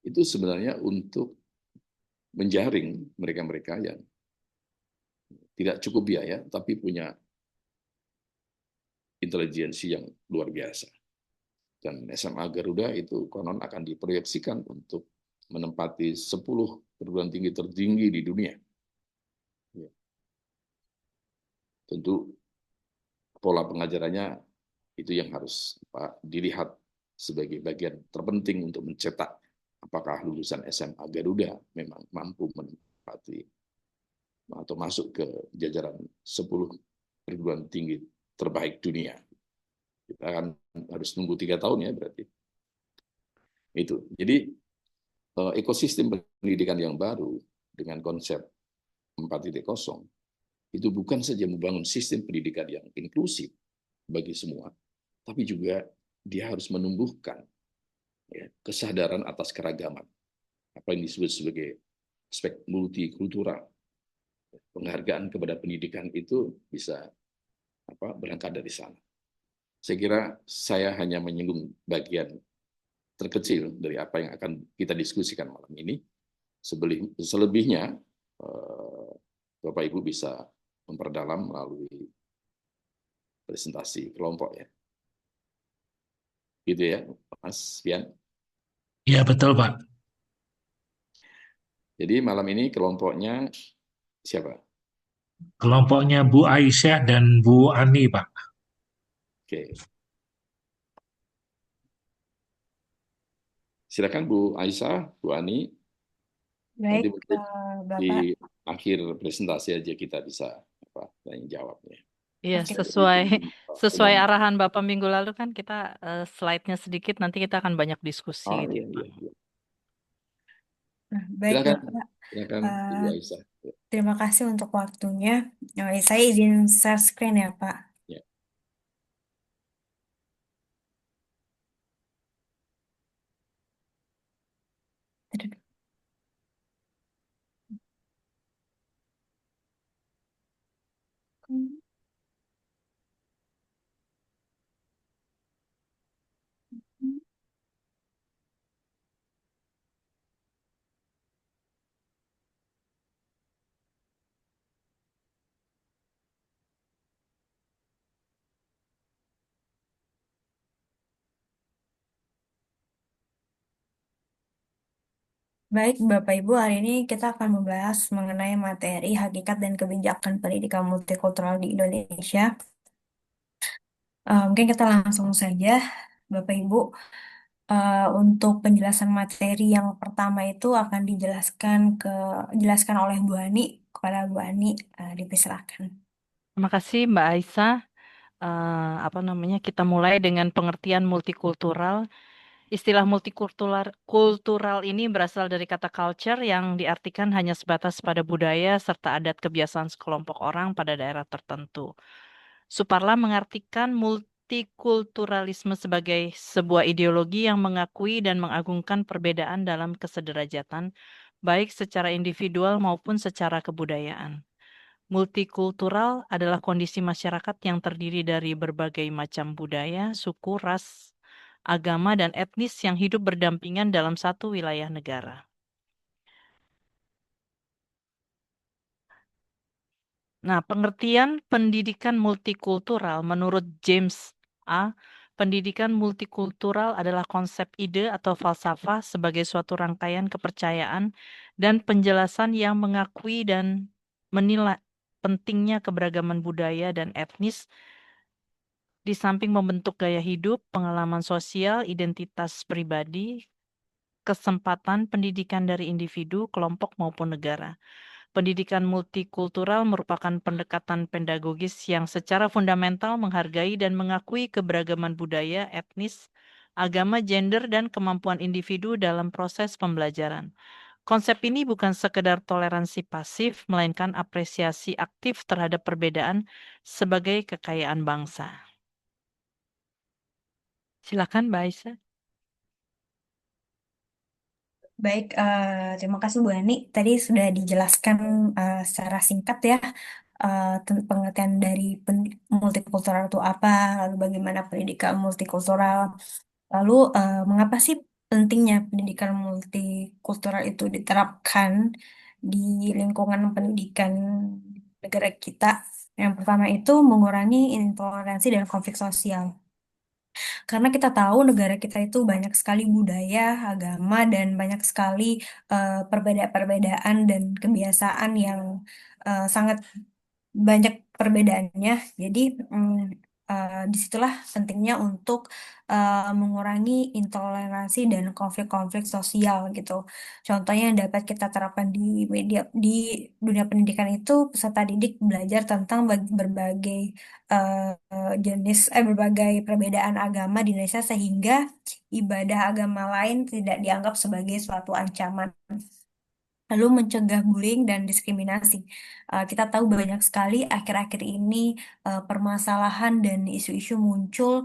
itu sebenarnya untuk menjaring mereka-mereka yang tidak cukup biaya, tapi punya intelijensi yang luar biasa. Dan SMA Garuda itu konon akan diproyeksikan untuk menempati 10 perguruan tinggi tertinggi di dunia. Ya. Tentu pola pengajarannya itu yang harus dilihat sebagai bagian terpenting untuk mencetak apakah lulusan SMA Garuda memang mampu menempati atau masuk ke jajaran 10 perguruan tinggi terbaik dunia. Kita akan harus nunggu 3 tahun ya berarti. Itu. Jadi ekosistem pendidikan yang baru dengan konsep 4.0 itu bukan saja membangun sistem pendidikan yang inklusif bagi semua, tapi juga dia harus menumbuhkan ya, kesadaran atas keragaman. Apa yang disebut sebagai aspek multikultural. Penghargaan kepada pendidikan itu bisa berangkat dari sana. Saya kira saya hanya menyinggung bagian terkecil dari apa yang akan kita diskusikan malam ini. Selebihnya, Bapak Ibu bisa memperdalam melalui presentasi kelompok ya. Gitu ya, Mas Fian? Iya, betul, Pak. Jadi malam ini kelompoknya siapa? Kelompoknya Bu Aisyah dan Bu Ani, Pak. Oke. Silakan Bu Aisyah, Bu Ani. Nanti Baik, mungkin Bapak. di akhir presentasi aja kita bisa tanya jawabnya. Iya, Oke. sesuai arahan Bapak minggu lalu kan kita slide-nya sedikit, nanti kita akan banyak diskusi Oh gitu iya, ya, Pak. iya. Nah, baik, Silakan, Bapak. silakan Bu Eh, Aisyah. Ya. Terima kasih untuk waktunya. Saya izin share screen ya, Pak. Ya. Baik, Bapak Ibu, hari ini kita akan membahas mengenai materi hakikat dan kebijakan pendidikan multikultural di Indonesia. Mungkin kita langsung saja, Bapak Ibu. Untuk penjelasan materi yang pertama itu akan dijelaskan oleh Bu Ani. Kepada Bu Ani, dipersilakan. Terima kasih Mbak Aisyah. Apa namanya? Kita mulai dengan pengertian multikultural. Istilah multikultural kultural ini berasal dari kata culture yang diartikan hanya sebatas pada budaya serta adat kebiasaan sekelompok orang pada daerah tertentu. Suparlah mengartikan multikulturalisme sebagai sebuah ideologi yang mengakui dan mengagungkan perbedaan dalam kesederajatan, baik secara individual maupun secara kebudayaan. Multikultural adalah kondisi masyarakat yang terdiri dari berbagai macam budaya, suku, ras, agama, dan etnis yang hidup berdampingan dalam satu wilayah negara. Nah, pengertian pendidikan multikultural menurut James A. Pendidikan multikultural adalah konsep ide atau falsafah sebagai suatu rangkaian kepercayaan dan penjelasan yang mengakui dan menilai pentingnya keberagaman budaya dan etnis di samping membentuk gaya hidup, pengalaman sosial, identitas pribadi, kesempatan pendidikan dari individu, kelompok maupun negara. Pendidikan multikultural merupakan pendekatan pedagogis yang secara fundamental menghargai dan mengakui keberagaman budaya, etnis, agama, gender, dan kemampuan individu dalam proses pembelajaran. Konsep ini bukan sekedar toleransi pasif, melainkan apresiasi aktif terhadap perbedaan sebagai kekayaan bangsa. Silakan, Mbak Aisyah. Baik, terima kasih Bu Ani. Tadi sudah dijelaskan secara singkat ya pengertian dari multikultural itu apa, lalu bagaimana pendidikan multikultural, lalu mengapa sih pentingnya pendidikan multikultural itu diterapkan di lingkungan pendidikan negara kita. Yang pertama itu mengurangi intoleransi dan konflik sosial. Karena kita tahu negara kita itu banyak sekali budaya, agama, dan banyak sekali perbedaan-perbedaan dan kebiasaan yang sangat banyak perbedaannya. Jadi disitulah pentingnya untuk mengurangi intoleransi dan konflik-konflik sosial gitu. Contohnya yang dapat kita terapkan di dunia pendidikan itu peserta didik belajar tentang berbagai berbagai perbedaan agama di Indonesia sehingga ibadah agama lain tidak dianggap sebagai suatu ancaman. Lalu mencegah bullying dan diskriminasi. Kita tahu banyak sekali akhir-akhir ini permasalahan dan isu-isu muncul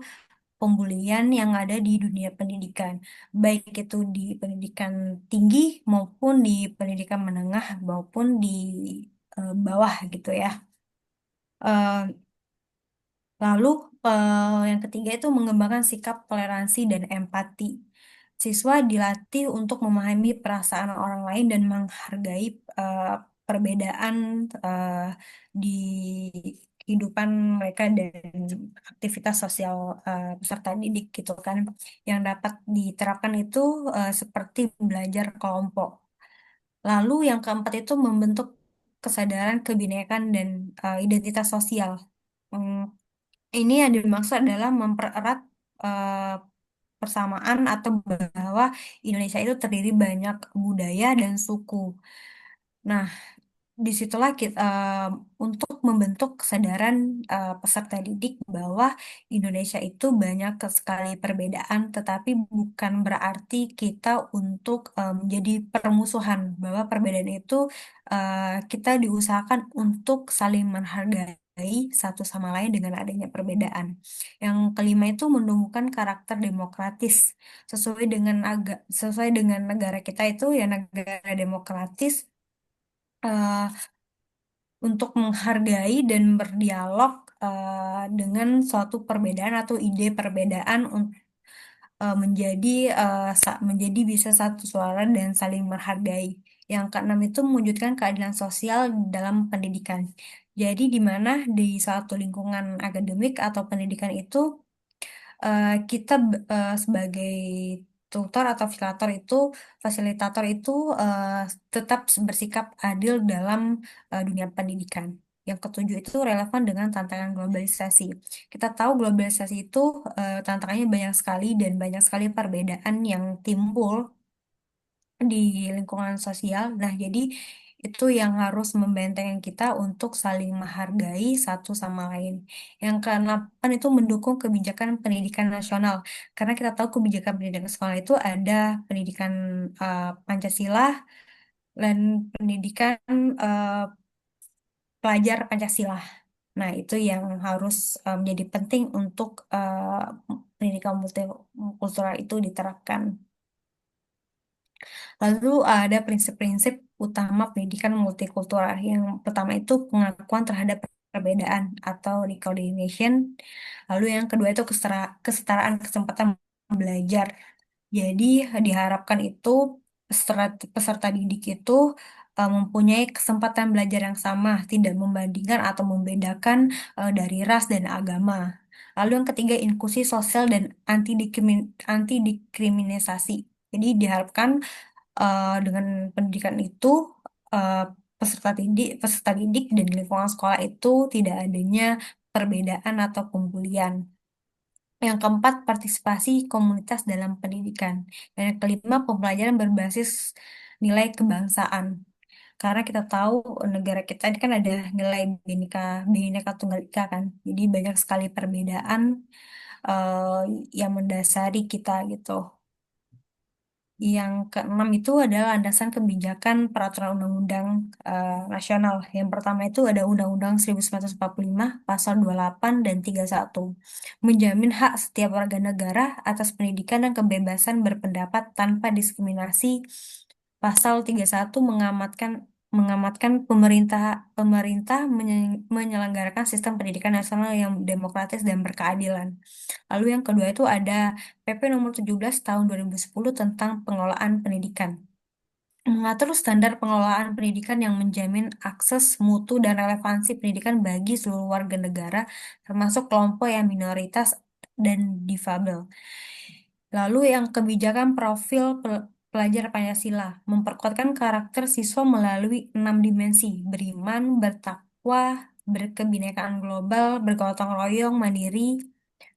pembulian yang ada di dunia pendidikan, baik itu di pendidikan tinggi maupun di pendidikan menengah maupun di bawah gitu ya. Eh, Lalu yang ketiga itu mengembangkan sikap toleransi dan empati. Siswa dilatih untuk memahami perasaan orang lain dan menghargai eh, perbedaan eh, di kehidupan mereka dan aktivitas sosial peserta didik gitu kan. Yang dapat diterapkan itu seperti belajar kelompok. Lalu yang keempat itu membentuk kesadaran kebinekaan dan identitas sosial. Hmm, ini yang dimaksud adalah mempererat eh, persamaan atau bahwa Indonesia itu terdiri banyak budaya dan suku. Nah, disitulah kita untuk membentuk kesadaran peserta didik bahwa Indonesia itu banyak sekali perbedaan, tetapi bukan berarti kita untuk menjadi permusuhan, bahwa perbedaan itu kita diusahakan untuk saling menghargai satu sama lain dengan adanya perbedaan. Yang kelima itu menumbuhkan karakter demokratis sesuai dengan negara kita itu ya negara demokratis eh, untuk menghargai dan berdialog dengan suatu perbedaan atau ide perbedaan menjadi bisa satu suara dan saling menghargai. Yang keenam itu mewujudkan keadilan sosial dalam pendidikan. Jadi di mana di suatu lingkungan akademik atau pendidikan itu kita sebagai tutor atau fasilitator itu tetap bersikap adil dalam dunia pendidikan. Yang ketujuh itu relevan dengan tantangan globalisasi. Kita tahu globalisasi itu tantangannya banyak sekali dan banyak sekali perbedaan yang timbul di lingkungan sosial. Nah, jadi Itu yang harus membentengkan kita untuk saling menghargai satu sama lain. Yang ke-8 itu mendukung kebijakan pendidikan nasional. Karena kita tahu kebijakan pendidikan sekolah itu ada pendidikan Pancasila dan pendidikan eh, pelajar Pancasila. Nah, itu yang harus menjadi penting untuk pendidikan multikultural itu diterapkan. Lalu ada prinsip-prinsip utama pendidikan multikultural. Yang pertama itu pengakuan terhadap perbedaan atau reconciliation. Lalu yang kedua itu kesetaraan kesempatan belajar. Jadi diharapkan itu peserta didik itu mempunyai kesempatan belajar yang sama, tidak membandingkan atau membedakan dari ras dan agama. Lalu yang ketiga inklusi sosial dan anti diskriminasi. Jadi diharapkan dengan pendidikan itu eh, peserta didik dan lingkungan sekolah itu tidak adanya perbedaan atau pembulian. Yang keempat, partisipasi komunitas dalam pendidikan. Dan yang kelima, pembelajaran berbasis nilai kebangsaan. Karena kita tahu negara kita ini kan ada nilai Bhinneka Tunggal Ika kan. Jadi banyak sekali perbedaan eh, yang mendasari kita gitu. Yang keenam itu adalah landasan kebijakan peraturan undang-undang nasional. Yang pertama itu ada Undang-Undang 1945 Pasal 28 dan 31 menjamin hak setiap warga negara atas pendidikan dan kebebasan berpendapat tanpa diskriminasi. Pasal 31 mengamatkan pemerintah pemerintah menyelenggarakan sistem pendidikan nasional yang demokratis dan berkeadilan. Lalu yang kedua itu ada PP nomor 17 tahun 2010 tentang pengelolaan pendidikan. Mengatur standar pengelolaan pendidikan yang menjamin akses, mutu, dan relevansi pendidikan bagi seluruh warga negara, termasuk kelompok yang minoritas dan difabel. Lalu yang kebijakan profil pelajar Pancasila, memperkuatkan karakter siswa melalui 6 dimensi, beriman, bertakwa, berkebinekaan global, bergotong royong, mandiri,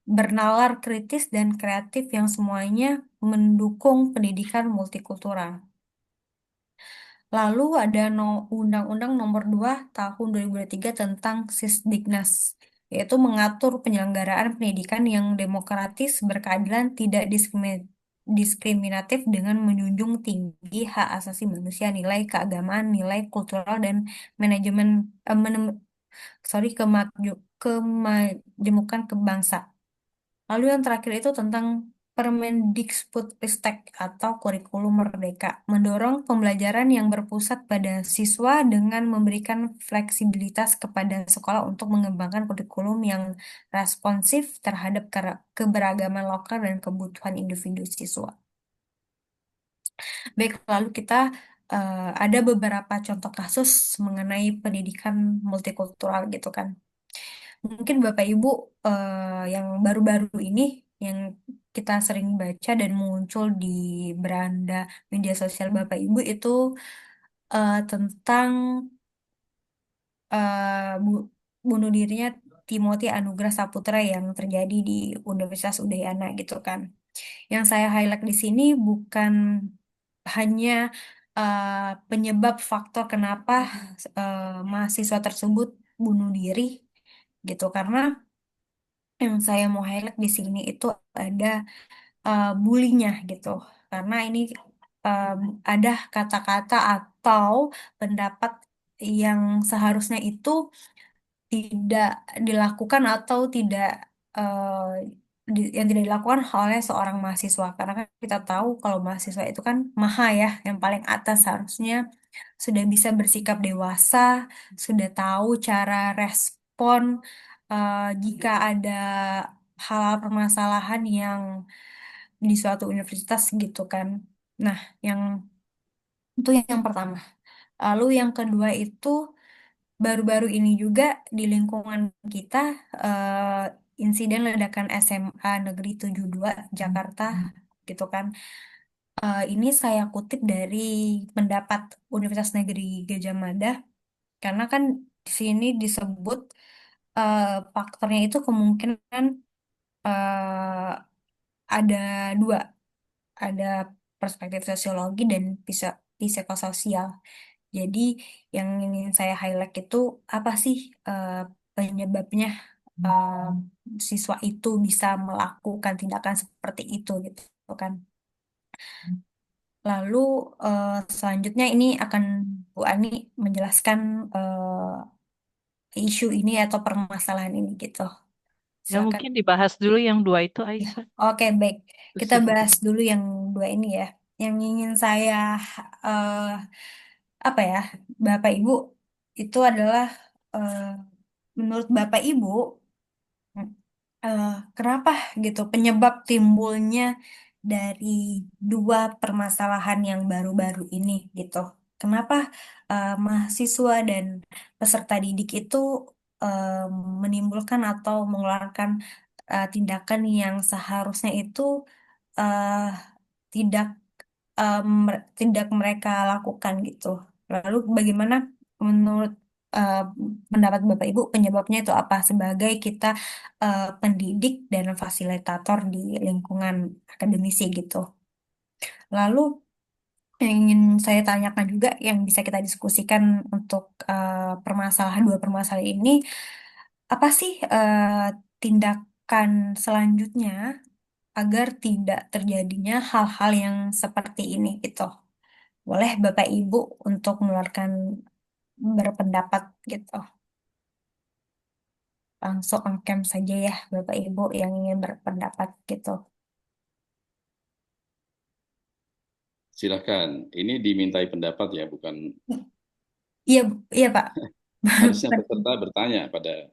bernalar kritis dan kreatif yang semuanya mendukung pendidikan multikultural. Lalu ada Undang-Undang Nomor 2 Tahun 2003 tentang Sisdiknas, yaitu mengatur penyelenggaraan pendidikan yang demokratis, berkeadilan, tidak diskriminatif dengan menjunjung tinggi hak asasi manusia, nilai keagamaan, nilai kultural, dan manajemen eh, menem- sorry kemajemukan kebangsaan. Lalu yang terakhir itu tentang Permendikbudristek atau kurikulum merdeka, mendorong pembelajaran yang berpusat pada siswa dengan memberikan fleksibilitas kepada sekolah untuk mengembangkan kurikulum yang responsif terhadap keberagaman lokal dan kebutuhan individu siswa. Baik, lalu kita ada beberapa contoh kasus mengenai pendidikan multikultural gitu kan. Mungkin Bapak Ibu yang baru-baru ini yang kita sering baca dan muncul di beranda media sosial Bapak Ibu itu tentang bu- bunuh dirinya Timothy Anugrah Saputra yang terjadi di Universitas Udayana gitu kan. Yang saya highlight di sini bukan hanya eh, penyebab faktor kenapa mahasiswa tersebut bunuh diri gitu karena yang saya mau highlight di sini itu ada bulinya gitu. Karena ini um, ada kata-kata atau pendapat yang seharusnya itu tidak dilakukan atau tidak yang tidak dilakukan oleh seorang mahasiswa. Karena kan kita tahu kalau mahasiswa itu kan maha ya, yang paling atas harusnya sudah bisa bersikap dewasa, sudah tahu cara respon jika ada hal permasalahan yang di suatu universitas gitu kan. Nah, yang itu yang pertama. Lalu yang kedua itu baru-baru ini juga di lingkungan kita insiden ledakan SMA Negeri 72 Jakarta gitu kan. Ini saya kutip dari pendapat Universitas Negeri Gajah Mada karena kan di sini disebut eh, faktornya itu kemungkinan eh, ada dua, ada perspektif sosiologi dan psikososial. Jadi yang ingin saya highlight itu apa sih penyebabnya eh, siswa itu bisa melakukan tindakan seperti itu gitu kan. Lalu selanjutnya ini akan Bu Ani menjelaskan isu ini atau permasalahan ini gitu. Ya Silakan. mungkin dibahas dulu yang dua itu, Aisyah. Oke, baik. Kita bahas dulu yang dua ini ya. Yang ingin saya eh, apa ya, Bapak Ibu itu adalah eh, menurut Bapak Ibu eh, kenapa gitu penyebab timbulnya dari dua permasalahan yang baru-baru ini gitu. Kenapa mahasiswa dan peserta didik itu eh, menimbulkan atau mengeluarkan tindakan yang seharusnya itu eh, tidak tidak mereka lakukan gitu. Lalu bagaimana menurut eh, pendapat Bapak Ibu penyebabnya itu apa sebagai kita pendidik dan fasilitator di lingkungan akademisi gitu. Lalu yang ingin saya tanyakan juga yang bisa kita diskusikan untuk dua permasalahan ini apa sih tindakan selanjutnya agar tidak terjadinya hal-hal yang seperti ini gitu. Boleh Bapak Ibu untuk mengeluarkan berpendapat gitu. Langsung on-cam saja ya Bapak Ibu yang ingin berpendapat gitu. Silakan. Ini dimintai pendapat ya, bukan Iya, iya Pak. harusnya peserta bertanya pada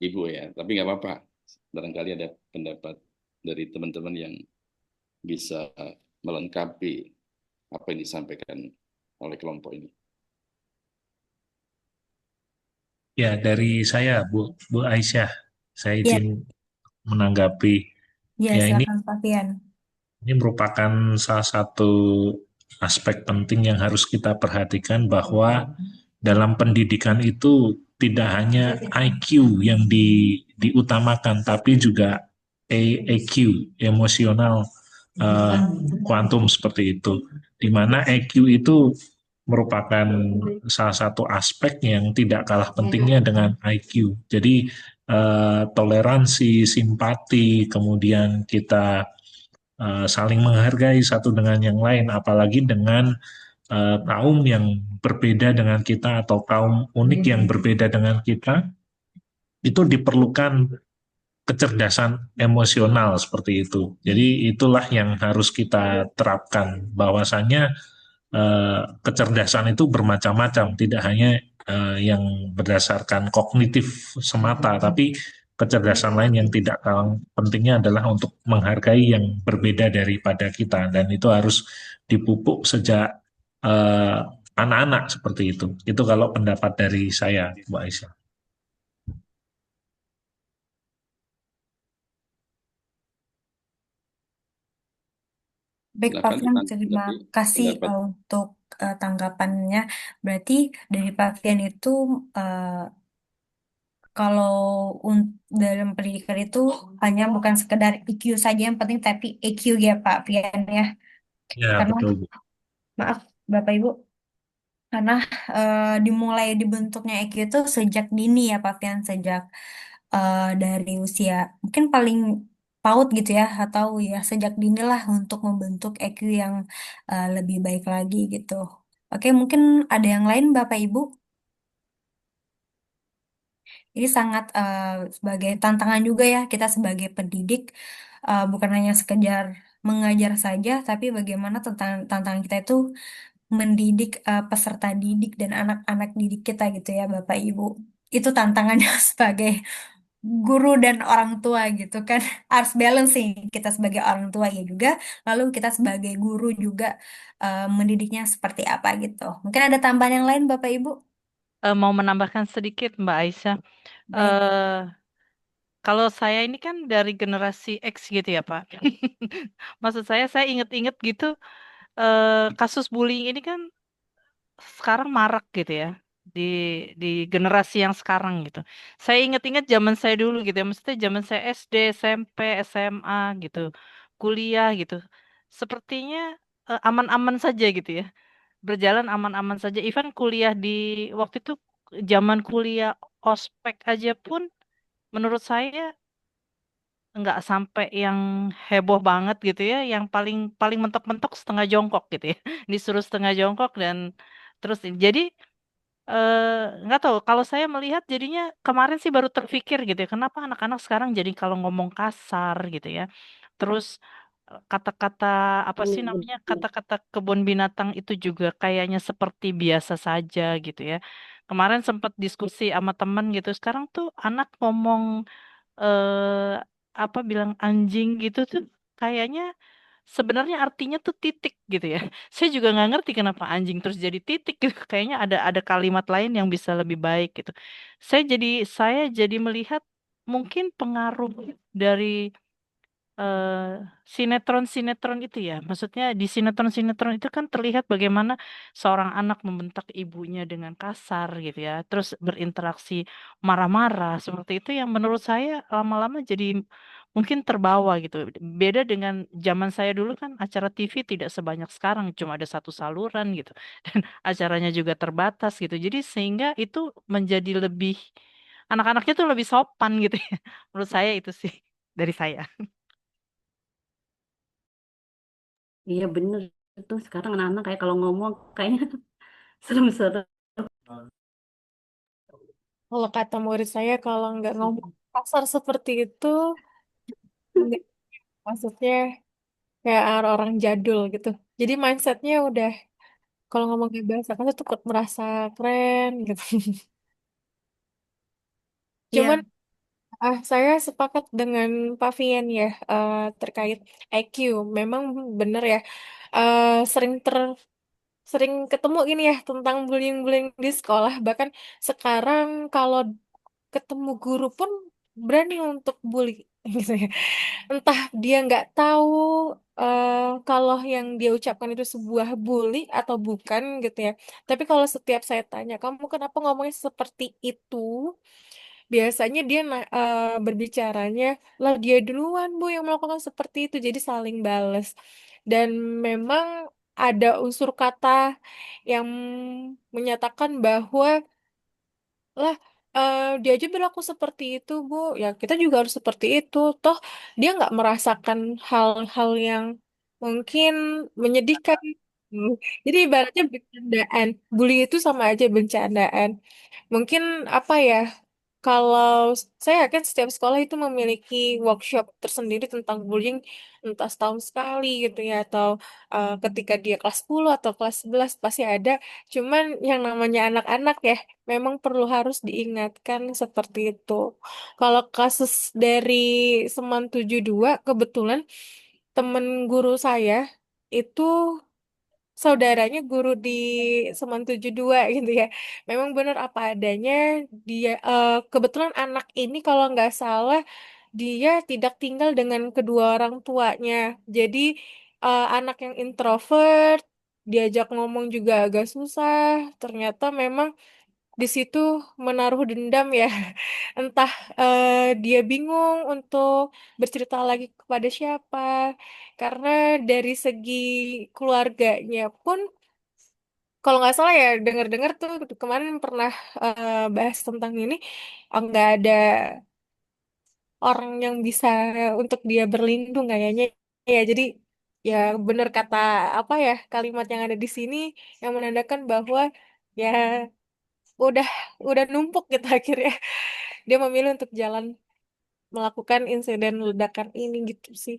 Ibu ya. Tapi nggak apa-apa. Barangkali ada pendapat dari teman-teman yang bisa melengkapi apa yang disampaikan oleh kelompok ini. Ya, dari saya, Bu Aisyah, saya Iya, izin menanggapi. iya Ya, ini silakan Pak Fian. ini merupakan salah satu aspek penting yang harus kita perhatikan bahwa dalam pendidikan itu tidak hanya IQ yang diutamakan, tapi juga EQ, emosional kuantum seperti itu. Di mana EQ itu merupakan salah satu aspek yang tidak kalah pentingnya dengan IQ. Jadi toleransi, simpati, kemudian kita saling menghargai satu dengan yang lain, apalagi dengan kaum yang berbeda dengan kita atau kaum unik yang berbeda dengan kita, itu diperlukan kecerdasan emosional seperti itu. Jadi itulah yang harus kita terapkan, bahwasannya kecerdasan itu bermacam-macam, tidak hanya yang berdasarkan kognitif semata, tapi kecerdasan lain yang tidak kalah pentingnya adalah untuk menghargai yang berbeda daripada kita, dan itu harus dipupuk sejak eh, anak-anak seperti itu. Itu kalau pendapat dari saya, Mbak Aisyah. Baik Pak Silakan Fian, terima ditanggapi kasih pendapat. untuk tanggapannya. Berarti dari Pak Fian itu eh, kalau dalam pendidikan itu hanya bukan sekedar IQ saja yang penting tapi EQ ya Pak Fian ya. Ya, Karena betul, Bu. maaf Bapak Ibu, karena dimulai dibentuknya EQ itu sejak dini ya Pak Fian, sejak dari usia mungkin paling PAUD gitu ya, atau ya sejak dini lah untuk membentuk EQ yang lebih baik lagi gitu. Oke, mungkin ada yang lain Bapak Ibu. Ini sangat sebagai tantangan juga ya kita sebagai pendidik bukan hanya sekedar mengajar saja, tapi bagaimana tantangan kita itu mendidik peserta didik dan anak-anak didik kita gitu ya Bapak Ibu. Itu tantangannya sebagai guru dan orang tua gitu kan. Harus balancing kita sebagai orang tua ya juga, lalu kita sebagai guru juga mendidiknya seperti apa gitu. Mungkin ada tambahan yang lain Bapak Ibu? Mau menambahkan sedikit, Mbak Aisyah. Baik. eh Kalau saya ini kan dari generasi X gitu ya, Pak. Maksud saya inget-inget gitu, kasus bullying ini kan sekarang marak gitu ya di di generasi yang sekarang gitu. Saya inget-inget zaman saya dulu gitu ya, maksudnya zaman saya SD, SMP, SMA gitu, kuliah gitu. Sepertinya aman-aman saja gitu ya. berjalan aman-aman saja. Even kuliah di waktu itu zaman kuliah ospek aja pun menurut saya nggak sampai yang heboh banget gitu ya. Yang paling paling mentok-mentok setengah jongkok gitu ya. Disuruh setengah jongkok dan terus jadi nggak tahu kalau saya melihat jadinya kemarin sih baru terpikir gitu ya kenapa anak-anak sekarang jadi kalau ngomong kasar gitu ya terus kata-kata apa sih namanya kata-kata kebun binatang itu juga kayaknya seperti biasa saja gitu ya kemarin sempat diskusi sama temen gitu sekarang tuh anak ngomong eh apa bilang anjing gitu tuh kayaknya sebenarnya artinya tuh titik gitu ya. Saya juga nggak ngerti kenapa anjing terus jadi titik gitu. Kayaknya ada kalimat lain yang bisa lebih baik gitu. Saya jadi melihat mungkin pengaruh dari eh, sinetron-sinetron itu ya. Maksudnya di sinetron-sinetron itu kan terlihat bagaimana seorang anak membentak ibunya dengan kasar gitu ya. Terus berinteraksi marah-marah seperti itu yang menurut saya lama-lama jadi mungkin terbawa gitu. Beda dengan zaman saya dulu kan acara TV tidak sebanyak sekarang, cuma ada satu saluran gitu. Dan acaranya juga terbatas gitu. Jadi sehingga itu menjadi lebih anak-anaknya tuh lebih sopan gitu ya. Menurut saya itu sih dari saya. Iya bener tuh sekarang anak-anak kayak kalau ngomong kayaknya serem-serem. Kalau kata murid saya, kalau nggak ngomong kasar seperti itu, nggak, maksudnya kayak orang jadul gitu. Jadi mindsetnya udah, kalau ngomong kayak bahasa kasar tuh merasa keren gitu. Cuman Iya, saya sepakat dengan Pak Fian ya terkait IQ. Memang benar ya, eh, sering sering ketemu gini ya tentang bullying-bullying di sekolah. Bahkan sekarang kalau ketemu guru pun berani untuk bully gitu ya. Entah dia nggak tahu eh, kalau yang dia ucapkan itu sebuah bully atau bukan gitu ya. Tapi kalau setiap saya tanya, kamu kenapa ngomongnya seperti itu? Biasanya dia berbicaranya, lah dia duluan bu yang melakukan seperti itu, jadi saling bales. Dan memang ada unsur kata yang menyatakan bahwa lah dia aja berlaku seperti itu bu, ya kita juga harus seperti itu. Toh dia nggak merasakan hal-hal yang mungkin menyedihkan. Hmm. Jadi ibaratnya bercandaan, bully itu sama aja bercandaan. Mungkin apa ya? Kalau saya yakin setiap sekolah itu memiliki workshop tersendiri tentang bullying, entah setahun sekali gitu ya, atau ketika dia kelas 10 atau kelas 11 pasti ada. Cuman yang namanya anak-anak ya, memang perlu harus diingatkan seperti itu. Kalau kasus dari Seman 72, kebetulan temen guru saya itu saudaranya guru di Seman 72 gitu ya. Memang benar apa adanya dia kebetulan anak ini kalau nggak salah dia tidak tinggal dengan kedua orang tuanya. Jadi anak yang introvert diajak ngomong juga agak susah. Ternyata memang di situ menaruh dendam ya. Entah dia bingung untuk bercerita lagi kepada siapa. Karena dari segi keluarganya pun, kalau nggak salah ya, dengar-dengar tuh kemarin pernah bahas tentang ini, nggak ada orang yang bisa untuk dia berlindung kayaknya. Ya, jadi ya benar kata apa ya kalimat yang ada di sini yang menandakan bahwa ya udah udah numpuk gitu akhirnya dia memilih untuk jalan melakukan insiden ledakan ini gitu sih.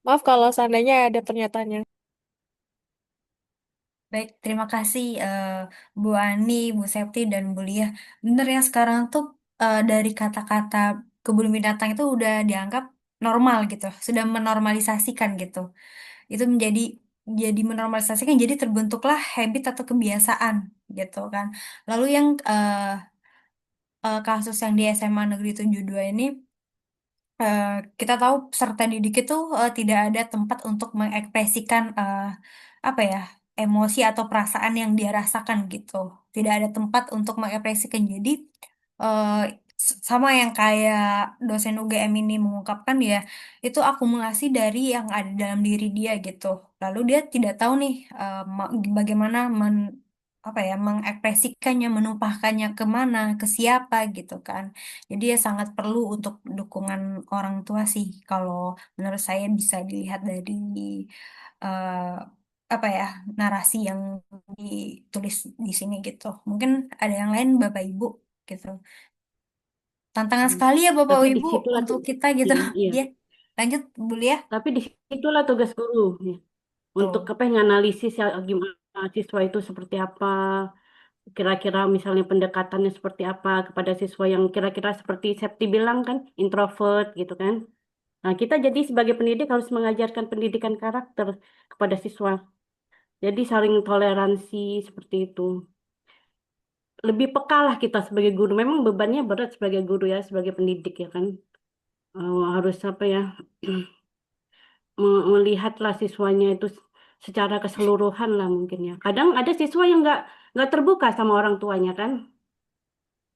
Maaf kalau seandainya ada pernyataannya. baik. Terima kasih Bu Ani, Bu Septi, dan Bu Lia. Bener ya sekarang tuh dari kata-kata kebun binatang itu udah dianggap normal gitu, sudah menormalisasikan gitu. Itu jadi menormalisasikan, jadi terbentuklah habit atau kebiasaan gitu kan. Lalu yang kasus yang di SMA Negeri 72 ini, eh, kita tahu peserta didik itu tidak ada tempat untuk mengekspresikan apa ya emosi atau perasaan yang dia rasakan gitu. Tidak ada tempat untuk mengekspresikan. Jadi eh, sama yang kayak dosen UGM ini mengungkapkan dia itu akumulasi dari yang ada dalam diri dia gitu. Lalu dia tidak tahu nih bagaimana apa ya mengekspresikannya, menumpahkannya kemana, ke siapa gitu kan. Jadi ya sangat perlu untuk dukungan orang tua sih. Kalau menurut saya bisa dilihat dari eh, apa ya narasi yang ditulis di sini gitu. Mungkin ada yang lain Bapak Ibu gitu. Tantangan Hmm. sekali ya Bapak Tapi Ibu disitulah untuk tuh, kita gitu. iya, iya. Ya, lanjut Bu Lia. Tapi disitulah tugas guru ya. Untuk Tuh. apa nganalisis ya gimana siswa itu seperti apa, kira-kira misalnya pendekatannya seperti apa kepada siswa yang kira-kira seperti Septi bilang kan, introvert gitu kan. Nah, kita jadi sebagai pendidik harus mengajarkan pendidikan karakter kepada siswa. Jadi saling toleransi seperti itu. Lebih peka lah kita sebagai guru. Memang bebannya berat sebagai guru ya, sebagai pendidik ya kan. Harus apa ya, melihatlah siswanya itu secara keseluruhan lah mungkin ya. Kadang ada siswa yang nggak terbuka sama orang tuanya kan.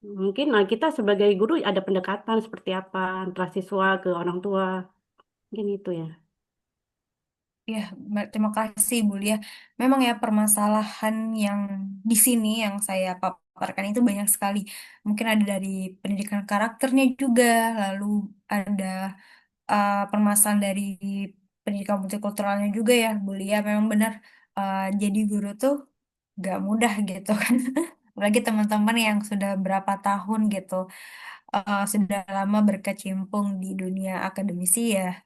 Mungkin nah kita sebagai guru ada pendekatan seperti apa antara siswa ke orang tua. Mungkin itu ya. Ya, terima kasih Bu Lia. Memang ya permasalahan yang di sini yang saya paparkan itu banyak sekali. Mungkin ada dari pendidikan karakternya juga, lalu ada permasalahan dari pendidikan multikulturalnya juga ya Bu Lia. Memang benar jadi guru tuh gak mudah gitu kan. Apalagi teman-teman yang sudah berapa tahun gitu, sudah lama berkecimpung di dunia akademisi ya.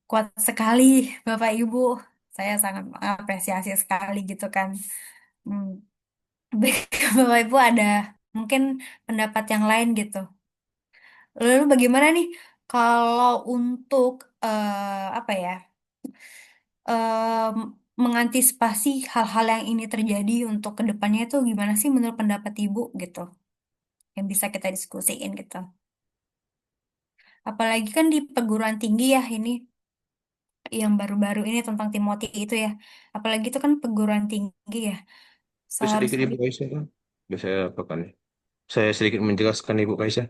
Kuat sekali, Bapak Ibu. Saya sangat mengapresiasi sekali gitu kan. Hmm. Baik, Bapak Ibu ada mungkin pendapat yang lain gitu. Lalu bagaimana nih kalau untuk apa ya em, mengantisipasi hal-hal yang ini terjadi untuk kedepannya itu gimana sih menurut pendapat Ibu gitu? Yang bisa kita diskusiin gitu. Apalagi kan di perguruan tinggi ya ini yang baru-baru ini tentang Timothy itu ya. Apalagi itu kan perguruan tinggi ya. Sedikit Seharusnya Ibu Aisyah kan? Bisa saya apakan ya? Saya sedikit menjelaskan Ibu Aisyah.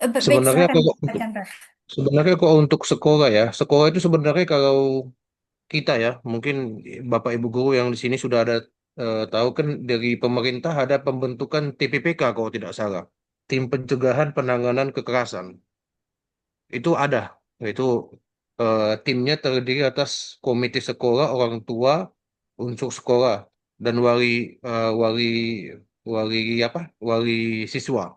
baik Sebenarnya silakan kalau Pak untuk Chandra. sebenarnya kalau untuk sekolah ya, sekolah itu sebenarnya kalau kita ya, mungkin Bapak Ibu guru yang di sini sudah ada tahu kan dari pemerintah ada pembentukan TPPK kalau tidak salah, Tim Pencegahan Penanganan Kekerasan. Itu ada, yaitu timnya terdiri atas komite sekolah, orang tua, unsur sekolah, dan wali wali apa? Wali siswa.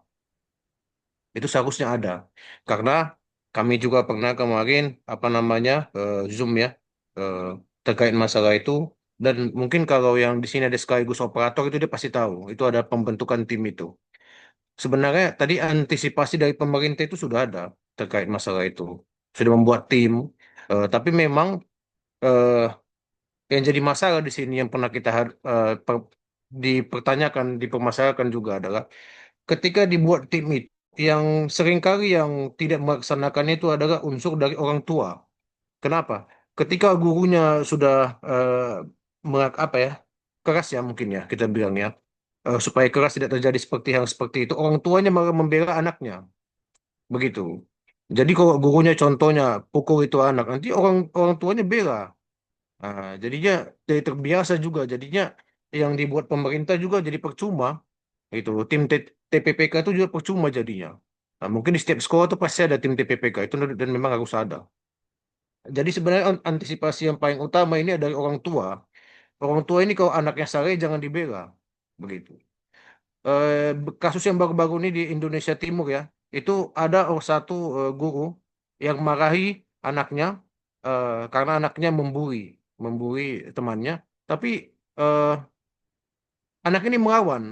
Itu seharusnya ada. Karena kami juga pernah kemarin apa namanya Zoom ya eh, terkait masalah itu dan mungkin kalau yang di sini ada sekaligus operator itu dia pasti tahu itu ada pembentukan tim itu. Sebenarnya tadi antisipasi dari pemerintah itu sudah ada terkait masalah itu. Sudah membuat tim tapi memang eh, yang jadi masalah di sini yang pernah kita dipertanyakan, dipermasalahkan juga adalah ketika dibuat tim itu yang seringkali yang tidak melaksanakannya itu adalah unsur dari orang tua. Kenapa? Ketika gurunya sudah apa ya keras ya mungkin ya kita bilang ya supaya keras tidak terjadi seperti yang seperti itu orang tuanya malah membela anaknya begitu. Jadi kalau gurunya contohnya pukul itu anak nanti orang orang tuanya bela. Nah, jadinya jadi terbiasa juga jadinya yang dibuat pemerintah juga jadi percuma itu tim TPPK itu juga percuma jadinya. Nah, mungkin di setiap sekolah tuh pasti ada tim TPPK itu dan memang harus ada. Jadi sebenarnya antisipasi yang paling utama ini dari orang tua. Orang tua ini kalau anaknya salah jangan dibela. Begitu. Kasus yang baru-baru ini di Indonesia Timur ya, itu ada satu guru yang marahi anaknya karena anaknya membuli temannya. Tapi eh, anak ini melawan.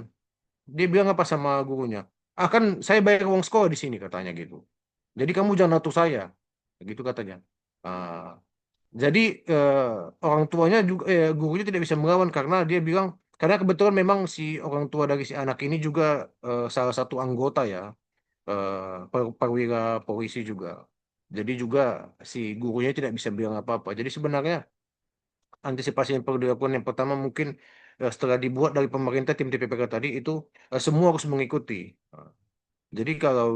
Dia bilang apa sama gurunya? Akan saya bayar uang sekolah di sini katanya gitu. Jadi kamu jangan atur saya, gitu katanya. Ah, jadi orang tuanya juga gurunya tidak bisa melawan karena dia bilang karena kebetulan memang si orang tua dari si anak ini juga salah satu anggota ya perwira polisi juga. Jadi juga si gurunya tidak bisa bilang apa-apa. Jadi sebenarnya antisipasi yang perlu dilakukan yang pertama mungkin setelah dibuat dari pemerintah tim TPPK tadi itu semua harus mengikuti. Jadi kalau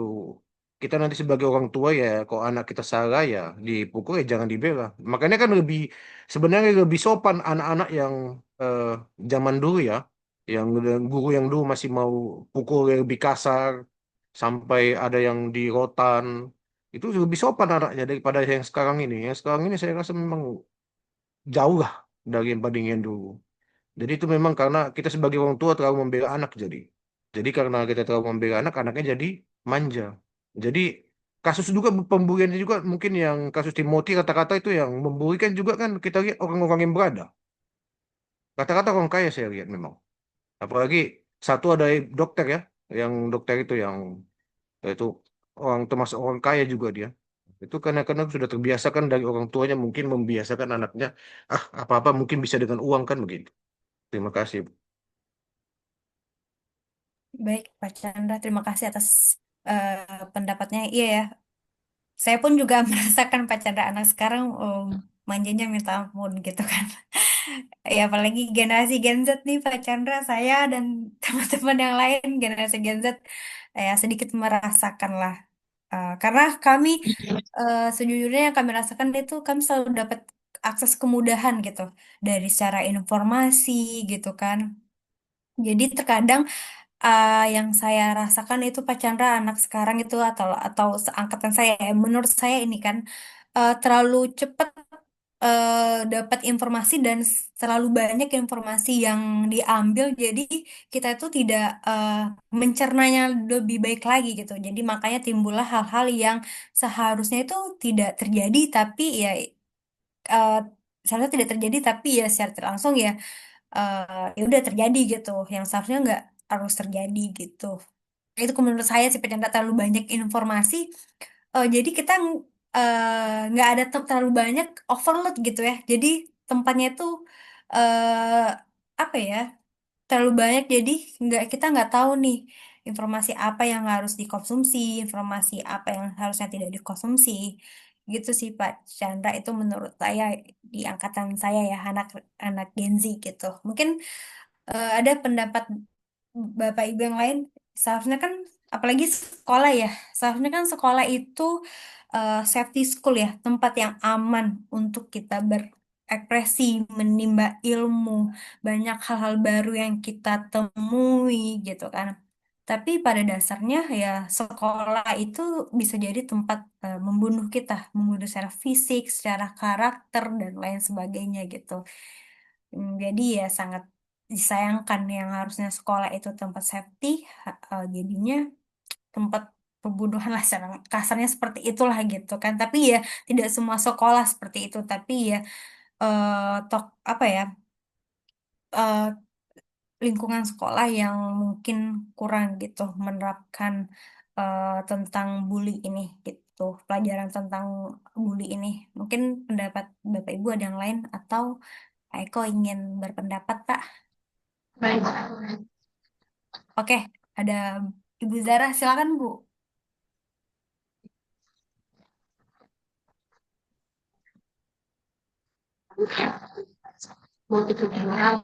kita nanti sebagai orang tua ya, kalau anak kita salah ya dipukul ya jangan dibela. Makanya kan sebenarnya lebih sopan anak-anak yang eh, zaman dulu ya, yang guru yang dulu masih mau pukul yang lebih kasar sampai ada yang di rotan. Itu lebih sopan anaknya daripada yang sekarang ini. Yang sekarang ini saya rasa memang jauh lah dari yang bandingin dulu. Jadi itu memang karena kita sebagai orang tua terlalu membela anak jadi. Jadi karena kita terlalu membela anak, anaknya jadi manja. Jadi kasus juga pembulian juga mungkin yang kasus Timothy kata-kata itu yang membuli kan juga kan kita lihat orang-orang yang berada. Kata-kata orang kaya saya lihat memang. Apalagi satu ada dokter ya, yang dokter itu yang itu orang termasuk orang kaya juga dia. Itu karena sudah terbiasa kan dari orang tuanya mungkin membiasakan anaknya apa-apa mungkin bisa dengan uang kan begitu. Terima kasih. Baik, Pak Chandra, terima kasih atas pendapatnya. Iya ya, saya pun juga merasakan Pak Chandra anak sekarang manjanya minta ampun gitu kan. Ya apalagi generasi Gen Z nih Pak Chandra, saya dan teman-teman yang lain generasi Gen Z ya sedikit merasakan lah. Karena kami sejujurnya yang kami rasakan itu kami selalu dapat akses kemudahan gitu dari secara informasi gitu kan. Jadi terkadang yang saya rasakan itu Pak Chandra anak sekarang itu atau seangkatan saya ya, menurut saya ini kan terlalu cepat dapat informasi dan terlalu banyak informasi yang diambil jadi kita itu tidak mencernanya lebih baik lagi gitu. Jadi makanya timbullah hal-hal yang seharusnya itu tidak terjadi tapi ya eh, seharusnya tidak terjadi tapi ya secara tidak langsung ya ya udah terjadi gitu yang seharusnya nggak harus terjadi gitu itu menurut saya sih penyandang terlalu banyak informasi jadi kita nggak ada terlalu banyak overload gitu ya jadi tempatnya itu eh apa ya terlalu banyak jadi kita nggak tahu nih informasi apa yang harus dikonsumsi informasi apa yang harusnya tidak dikonsumsi gitu sih Pak Chandra itu menurut saya di angkatan saya ya anak anak Gen Z gitu mungkin ada pendapat Bapak Ibu yang lain, seharusnya kan apalagi sekolah ya, seharusnya kan sekolah itu safety school ya, tempat yang aman untuk kita berekspresi, menimba ilmu, banyak hal-hal baru yang kita temui gitu kan. Tapi pada dasarnya ya sekolah itu bisa jadi tempat membunuh kita, membunuh secara fisik, secara karakter dan lain sebagainya gitu. Jadi ya sangat disayangkan yang harusnya sekolah itu tempat safety, jadinya tempat pembunuhan lah secara kasarnya seperti itulah gitu kan. Tapi ya tidak semua sekolah seperti itu, tapi ya apa ya eh, lingkungan sekolah yang mungkin kurang gitu menerapkan tentang bully ini gitu, pelajaran tentang bully ini. Mungkin pendapat Bapak Ibu ada yang lain atau Pak Eko ingin berpendapat, Pak? Baik. Oke, ada Ibu Zara, silakan Bu. Multikultural.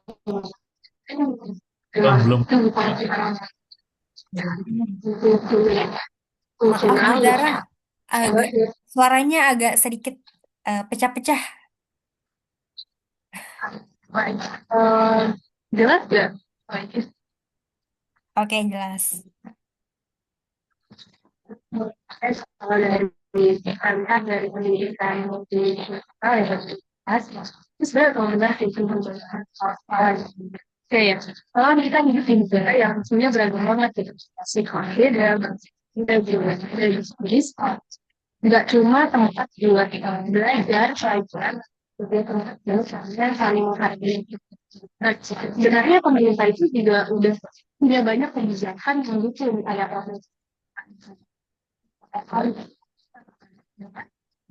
Belum. Maaf Bu Zara, suaranya agak sedikit pecah-pecah. Baik. Jelas nggak? Oke, jelas. Kalau dari pendidikan multikultural ya itu sebenarnya rekomendasi kayak kalau kita hidup di negara yang sebenarnya beragam banget gitu sih beda kita juga dari nggak cuma tempat juga kita belajar pelajaran juga tempat dan saling menghargai. Nah, sebenarnya pemerintah itu juga udah banyak kebijakan yang gitu kayak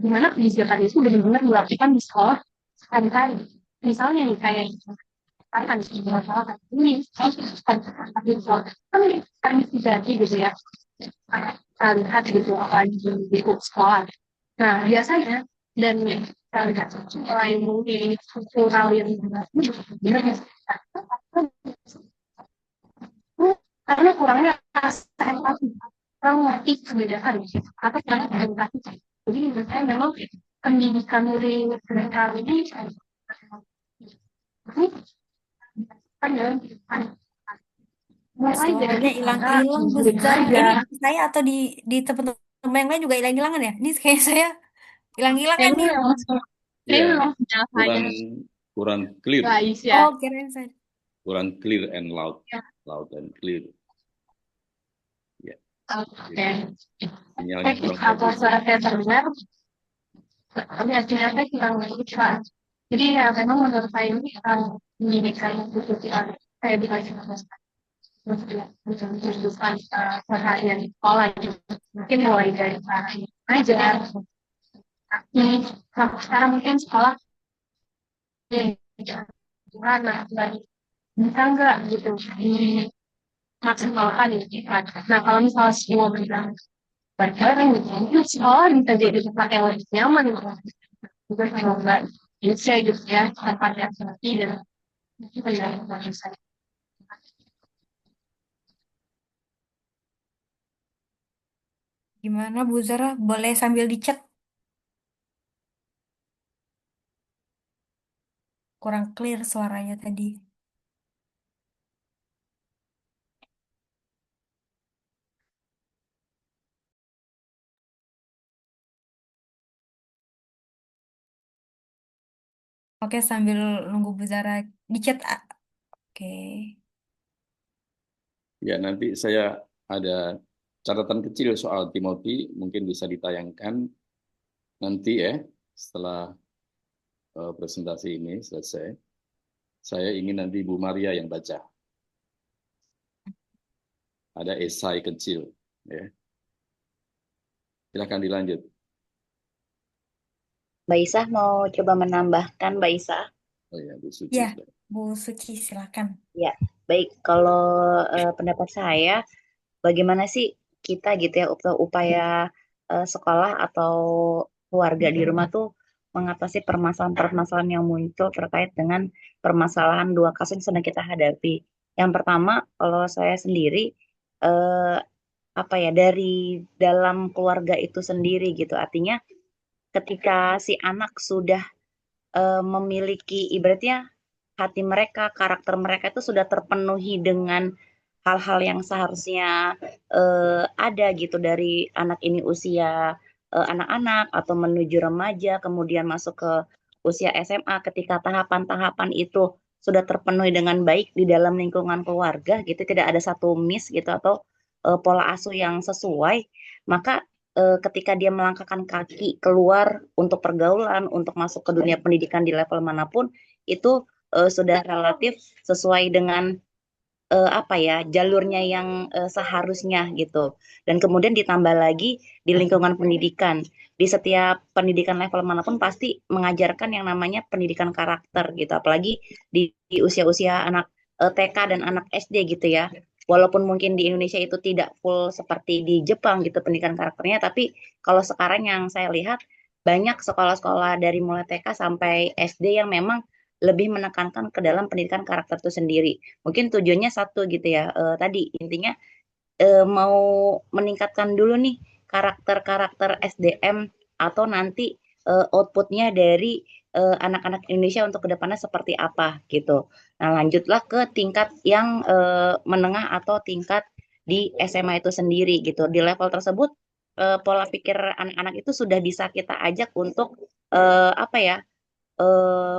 di mana kebijakan itu benar-benar dilakukan di sekolah sehari-hari. Misalnya nih kayak akan masalah ini kan tidak gitu ya lihat gitu apa di sekolah. Nah biasanya dan sekolah yang mungkin kultural yang karena kurangnya rasa empati kurang kualitatif kebijakan atau secara kualitatif. Jadi menurut saya memang pendidikan dari mereka ini mulai Suaranya dari hilang-hilang, Bu Zara. Ini belajar. di saya atau di teman-teman yang lain juga hilang-hilangan ya? Ini kayak saya hilang-hilangan Kayaknya nih. memang Ya, sinyal kurang saya kurang clear, guys ya. Oh, kirain saya. kurang clear and loud, Ya. loud and clear. Ya, Oke. sinyalnya kurang Apa bagus. suara saya terdengar? Tapi hasilnya saya kurang bagus, Pak. Jadi ya memang menurut saya ini pendidikan khusus saya dikasih kehidupan seharian di sekolah juga. Mungkin mulai dari cara ngajar. Tapi sekarang mungkin sekolah gimana bisa nggak gitu dimaksimalkan gitu kan. Nah kalau misalnya semua bilang bareng gitu, mungkin sekolah bisa jadi tempat yang lebih nyaman gitu. Juga kalau nggak bisa gitu ya tempat yang seperti dan itu pendapat saya. Gimana Bu Zara? Boleh sambil dicek? Kurang clear suaranya tadi. Oke, sambil nunggu Bu Zara di chat. Oke. Ya, nanti saya ada catatan kecil soal Timothy, mungkin bisa ditayangkan nanti ya, setelah presentasi ini selesai. Saya ingin nanti Bu Maria yang baca. Ada esai kecil, ya. Silakan dilanjut. Mbak Isah mau coba menambahkan, Mbak Isah? Oh ya, Bu Suci. Ya, Bu Suci silakan. Ya, baik. Kalau pendapat saya, bagaimana sih kita gitu ya upaya sekolah atau keluarga di rumah tuh mengatasi permasalahan-permasalahan yang muncul terkait dengan permasalahan dua kasus yang sedang kita hadapi. Yang pertama, kalau saya sendiri eh, apa ya dari dalam keluarga itu sendiri gitu. Artinya ketika si anak sudah memiliki ibaratnya hati mereka, karakter mereka itu sudah terpenuhi dengan hal-hal yang seharusnya ada gitu dari anak ini usia anak-anak atau menuju remaja, kemudian masuk ke usia SMA, ketika tahapan-tahapan itu sudah terpenuhi dengan baik di dalam lingkungan keluarga gitu, tidak ada satu miss gitu atau pola asuh yang sesuai, maka ketika dia melangkahkan kaki keluar untuk pergaulan, untuk masuk ke dunia pendidikan di level manapun, itu sudah relatif sesuai dengan apa ya jalurnya yang seharusnya gitu. Dan kemudian ditambah lagi di lingkungan pendidikan, di setiap pendidikan level manapun pasti mengajarkan yang namanya pendidikan karakter gitu. Apalagi di usia-usia anak TK dan anak SD gitu ya. Walaupun mungkin di Indonesia itu tidak full seperti di Jepang gitu pendidikan karakternya, tapi kalau sekarang yang saya lihat banyak sekolah-sekolah dari mulai TK sampai SD yang memang lebih menekankan ke dalam pendidikan karakter itu sendiri. Mungkin tujuannya satu gitu ya. Tadi intinya mau meningkatkan dulu nih karakter-karakter SDM atau nanti outputnya dari anak-anak Indonesia untuk kedepannya seperti apa gitu. Nah lanjutlah ke tingkat yang menengah atau tingkat di SMA itu sendiri gitu. Di level tersebut pola pikir anak-anak itu sudah bisa kita ajak untuk apa ya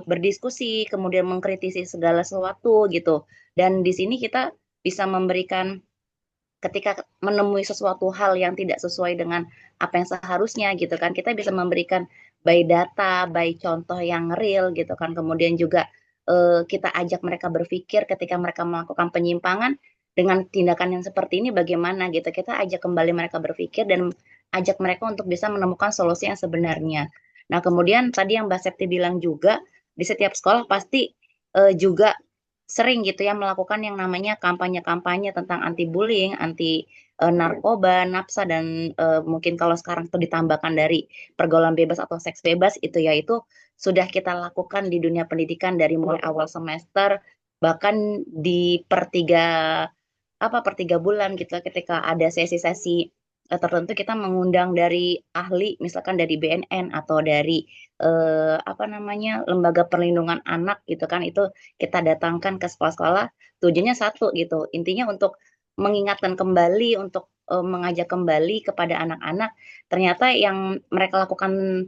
berdiskusi, kemudian mengkritisi segala sesuatu gitu. Dan di sini kita bisa memberikan ketika menemui sesuatu hal yang tidak sesuai dengan apa yang seharusnya gitu kan, kita bisa memberikan by data, by contoh yang real gitu kan. Kemudian juga kita ajak mereka berpikir ketika mereka melakukan penyimpangan dengan tindakan yang seperti ini bagaimana gitu. Kita ajak kembali mereka berpikir dan ajak mereka untuk bisa menemukan solusi yang sebenarnya. Nah, kemudian tadi yang Mbak Septi bilang juga di setiap sekolah pasti juga sering gitu ya melakukan yang namanya kampanye-kampanye tentang anti bullying, anti narkoba, nafsa dan mungkin kalau sekarang itu ditambahkan dari pergaulan bebas atau seks bebas itu ya itu sudah kita lakukan di dunia pendidikan dari mulai awal semester bahkan di per 3 bulan gitu ketika ada sesi-sesi tertentu kita mengundang dari ahli, misalkan dari BNN atau dari apa namanya lembaga perlindungan anak gitu kan, itu kita datangkan ke sekolah-sekolah. Tujuannya satu gitu, intinya untuk mengingatkan kembali, untuk mengajak kembali kepada anak-anak ternyata yang mereka lakukan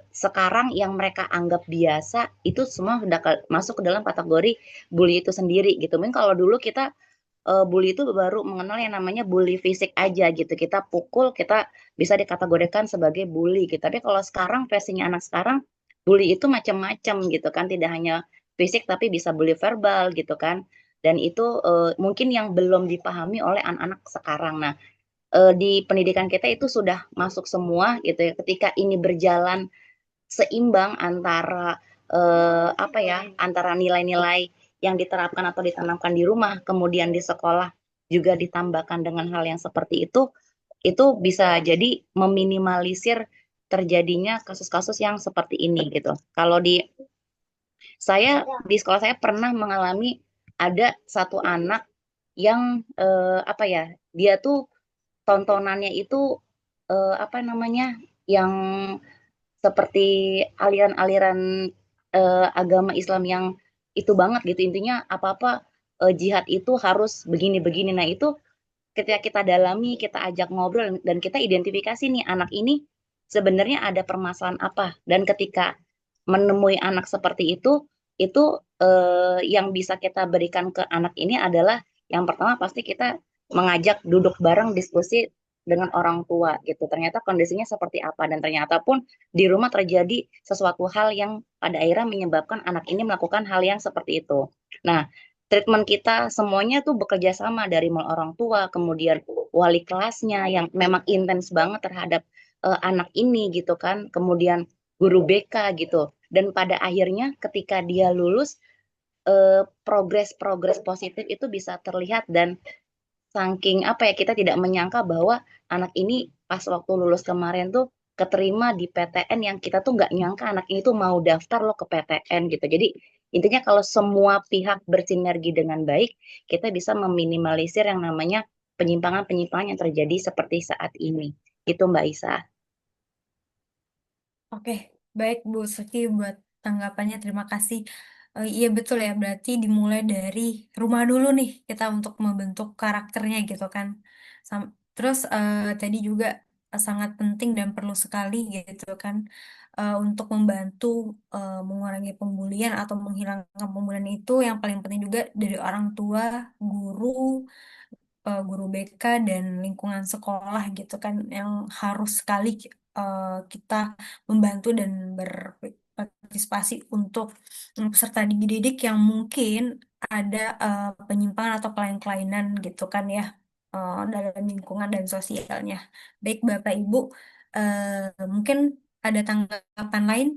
sekarang yang mereka anggap biasa itu semua sudah masuk ke dalam kategori bully itu sendiri gitu. Mungkin kalau dulu kita bully itu baru mengenal yang namanya bully fisik aja gitu. Kita pukul, kita bisa dikategorikan sebagai bully gitu. Tapi kalau sekarang versinya anak sekarang, bully itu macam-macam gitu kan. Tidak hanya fisik tapi bisa bully verbal gitu kan. Dan itu mungkin yang belum dipahami oleh anak-anak sekarang. Nah, di pendidikan kita itu sudah masuk semua gitu ya. Ketika ini berjalan seimbang antara apa ya, antara nilai-nilai yang diterapkan atau ditanamkan di rumah, kemudian di sekolah juga ditambahkan dengan hal yang seperti itu bisa jadi meminimalisir terjadinya kasus-kasus yang seperti ini gitu. Kalau di sekolah saya pernah mengalami ada satu anak yang apa ya, dia tuh tontonannya itu apa namanya, yang seperti aliran-aliran agama Islam yang itu banget gitu, intinya apa-apa jihad itu harus begini-begini. Nah itu ketika kita dalami, kita ajak ngobrol dan kita identifikasi nih anak ini sebenarnya ada permasalahan apa, dan ketika menemui anak seperti itu yang bisa kita berikan ke anak ini adalah yang pertama pasti kita mengajak duduk bareng diskusi dengan orang tua gitu. Ternyata kondisinya seperti apa, dan ternyata pun di rumah terjadi sesuatu hal yang pada akhirnya menyebabkan anak ini melakukan hal yang seperti itu. Nah, treatment kita semuanya tuh bekerja sama dari mulai orang tua, kemudian wali kelasnya yang memang intens banget terhadap anak ini gitu kan, kemudian guru BK gitu. Dan pada akhirnya ketika dia lulus, progres-progres positif itu bisa terlihat, dan saking apa ya, kita tidak menyangka bahwa anak ini pas waktu lulus kemarin tuh keterima di PTN yang kita tuh nggak nyangka anak ini tuh mau daftar loh ke PTN gitu. Jadi intinya kalau semua pihak bersinergi dengan baik, kita bisa meminimalisir yang namanya penyimpangan-penyimpangan yang terjadi seperti saat ini. Itu Mbak Isa. Oke, baik Bu Suki buat tanggapannya. Terima kasih. Iya betul ya, berarti dimulai dari rumah dulu nih kita untuk membentuk karakternya gitu kan. Terus tadi juga sangat penting dan perlu sekali gitu kan untuk membantu mengurangi pembulian atau menghilangkan pembulian itu yang paling penting juga dari orang tua, guru, guru BK dan lingkungan sekolah gitu kan yang harus sekali kita membantu dan berpartisipasi untuk peserta didik yang mungkin ada penyimpangan atau kelainan-kelainan gitu kan ya dalam lingkungan dan sosialnya. Baik Bapak Ibu, mungkin ada tanggapan lain?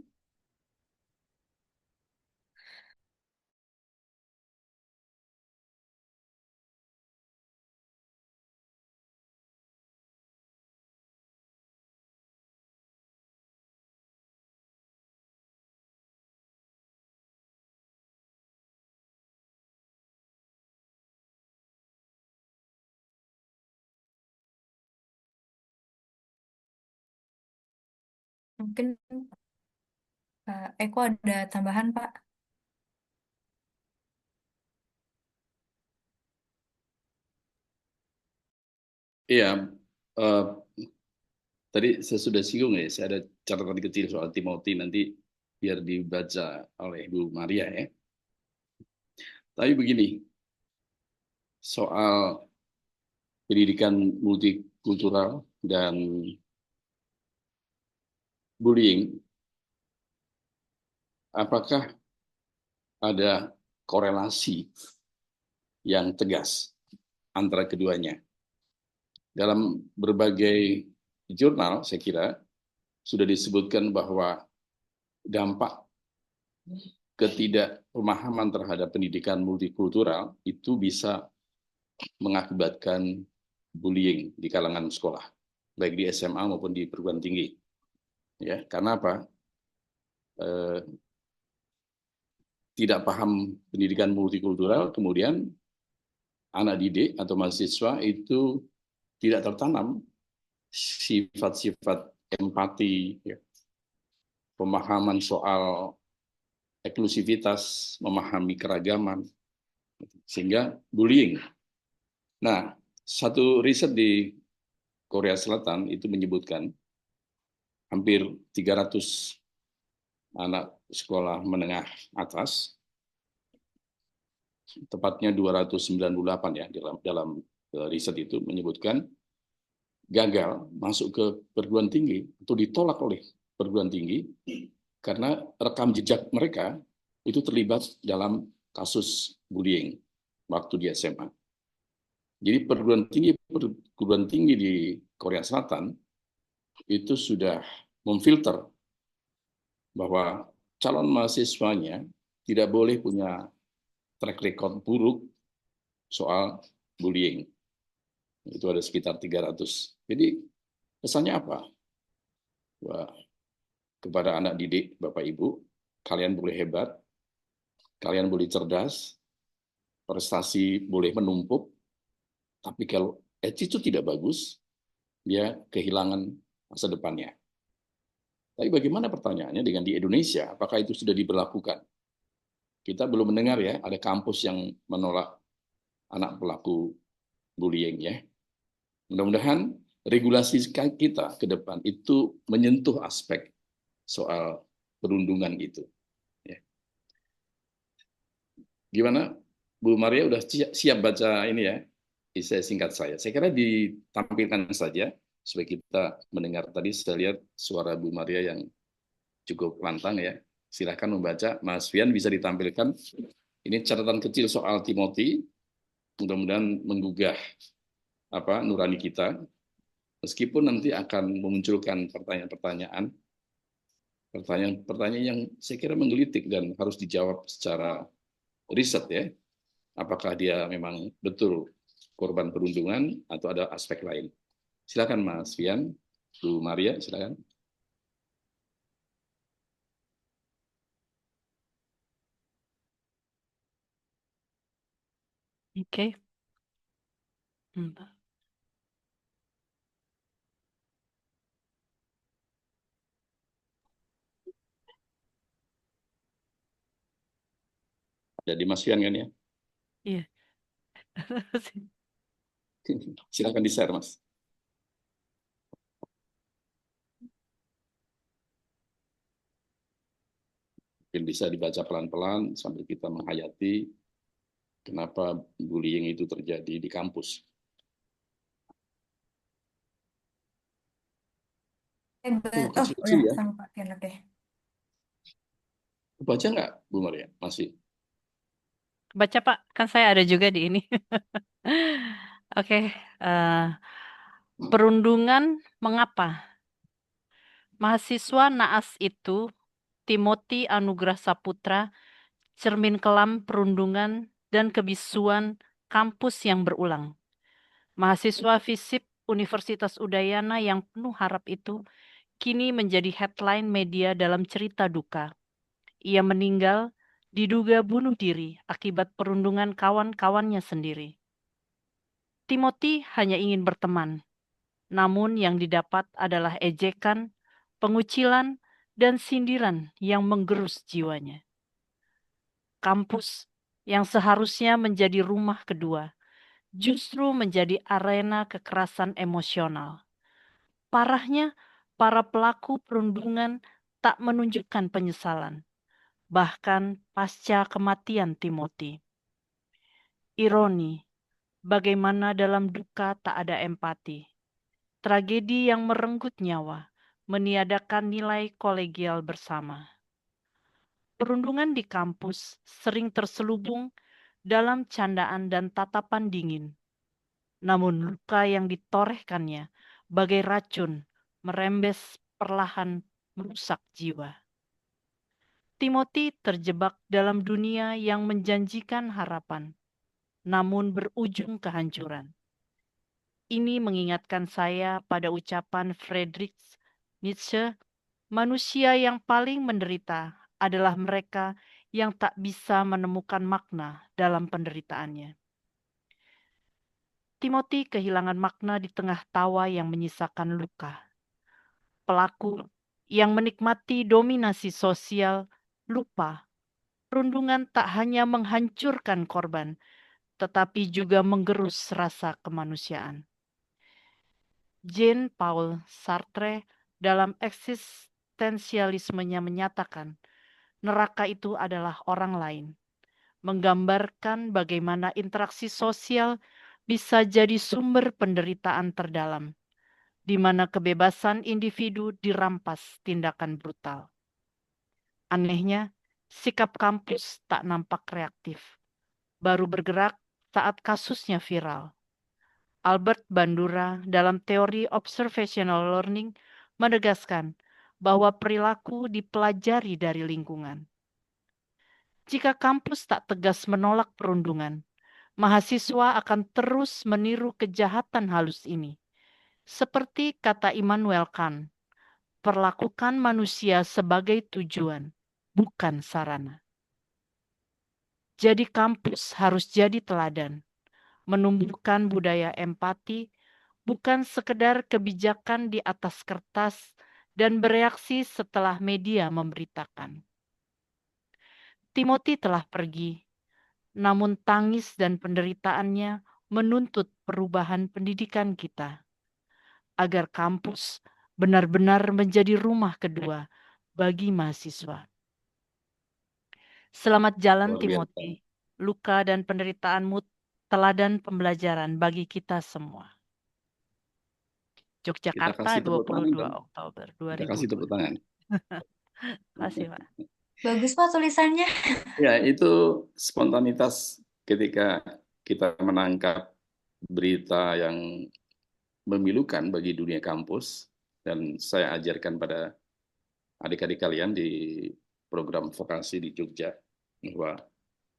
Mungkin Pak Eko ada tambahan Pak? Iya, eh, tadi saya sudah singgung ya, saya ada catatan kecil soal Timothy, nanti biar dibaca oleh Ibu Maria ya. Tapi begini, soal pendidikan multikultural dan bullying, apakah ada korelasi yang tegas antara keduanya? Dalam berbagai jurnal, saya kira, sudah disebutkan bahwa dampak ketidakpemahaman terhadap pendidikan multikultural itu bisa mengakibatkan bullying di kalangan sekolah, baik di SMA maupun di perguruan tinggi. Ya, karena apa? Tidak paham pendidikan multikultural, kemudian anak didik atau mahasiswa itu tidak tertanam sifat-sifat empati, ya, pemahaman soal eksklusivitas, memahami keragaman, sehingga bullying. Nah, satu riset di Korea Selatan itu menyebutkan hampir 300 anak sekolah menengah atas, tepatnya 298 ya dalam riset itu menyebutkan gagal masuk ke perguruan tinggi atau ditolak oleh perguruan tinggi karena rekam jejak mereka itu terlibat dalam kasus bullying waktu di SMA. Jadi perguruan tinggi di Korea Selatan itu sudah memfilter bahwa calon mahasiswanya tidak boleh punya track record buruk soal bullying. Itu ada sekitar 300. Jadi pesannya apa? Wah, kepada anak didik, Bapak Ibu, kalian boleh hebat, kalian boleh cerdas, prestasi boleh menumpuk, tapi kalau attitude tidak bagus, dia kehilangan masa depannya. Tapi bagaimana pertanyaannya dengan di Indonesia? Apakah itu sudah diberlakukan? Kita belum mendengar ya, ada kampus yang menolak anak pelaku bullying ya. Mudah-mudahan regulasi kita ke depan itu menyentuh aspek soal perundungan itu. Ya. Gimana, Bu Maria udah siap baca ini ya, essay singkat saya. Saya kira ditampilkan saja supaya kita mendengar. Tadi saya lihat suara Bu Maria yang cukup lantang ya. Silahkan membaca. Mas Fian bisa ditampilkan. Ini catatan kecil soal Timothy. Mudah-mudahan menggugah nurani kita. Meskipun nanti akan memunculkan pertanyaan-pertanyaan yang saya kira menggelitik dan harus dijawab secara riset ya. Apakah dia memang betul korban perundungan atau ada aspek lain. Silakan Mas Fian, Bu Maria, silakan. Oke. Jadi Mas Fian kan ya? Iya. Silakan di-share, Mas. Mungkin bisa dibaca pelan-pelan sambil kita menghayati kenapa bullying itu terjadi di kampus. Kecil-kecil ya. Sama Pak Fian, oke. Baca nggak, Bu Maria? Masih? Baca Pak, kan saya ada juga di ini. Oke, perundungan mengapa? Mahasiswa naas itu, Timothy Anugrah Saputra, cermin kelam perundungan dan kebisuan kampus yang berulang. Mahasiswa FISIP Universitas Udayana yang penuh harap itu kini menjadi headline media dalam cerita duka. Ia meninggal diduga bunuh diri akibat perundungan kawan-kawannya sendiri. Timothy hanya ingin berteman, namun yang didapat adalah ejekan, pengucilan, dan sindiran yang menggerus jiwanya. Kampus yang seharusnya menjadi rumah kedua, justru menjadi arena kekerasan emosional. Parahnya, para pelaku perundungan tak menunjukkan penyesalan, bahkan pasca kematian Timothy. Ironi, bagaimana dalam duka tak ada empati. Tragedi yang merenggut nyawa, meniadakan nilai kolegial bersama. Perundungan di kampus sering terselubung dalam candaan dan tatapan dingin. Namun luka yang ditorehkannya bagai racun merembes perlahan merusak jiwa. Timothy terjebak dalam dunia yang menjanjikan harapan, namun berujung kehancuran. Ini mengingatkan saya pada ucapan Friedrich Nietzsche, manusia yang paling menderita adalah mereka yang tak bisa menemukan makna dalam penderitaannya. Timothy kehilangan makna di tengah tawa yang menyisakan luka. Pelaku yang menikmati dominasi sosial lupa. Perundungan tak hanya menghancurkan korban, tetapi juga menggerus rasa kemanusiaan. Jean-Paul Sartre dalam eksistensialismenya menyatakan, neraka itu adalah orang lain, menggambarkan bagaimana interaksi sosial bisa jadi sumber penderitaan terdalam, di mana kebebasan individu dirampas tindakan brutal. Anehnya, sikap kampus tak nampak reaktif, baru bergerak saat kasusnya viral. Albert Bandura dalam teori observational learning menegaskan bahwa perilaku dipelajari dari lingkungan. Jika kampus tak tegas menolak perundungan, mahasiswa akan terus meniru kejahatan halus ini. Seperti kata Immanuel Kant, perlakukan manusia sebagai tujuan, bukan sarana. Jadi kampus harus jadi teladan, menumbuhkan budaya empati, bukan sekedar kebijakan di atas kertas dan bereaksi setelah media memberitakan. Timothy telah pergi, namun tangis dan penderitaannya menuntut perubahan pendidikan kita, agar kampus benar-benar menjadi rumah kedua bagi mahasiswa. Selamat jalan Luar biasa. Timothy, luka dan penderitaanmu teladan pembelajaran bagi kita semua. Kita Yogyakarta, kasih tepuk tangan 22 dong. Oktober Kita kasih tepuk 2020. tangan. Terima kasih, Pak. Bagus Pak tulisannya. Ya, itu spontanitas ketika kita menangkap berita yang memilukan bagi dunia kampus, dan saya ajarkan pada adik-adik kalian di program vokasi di Jogja bahwa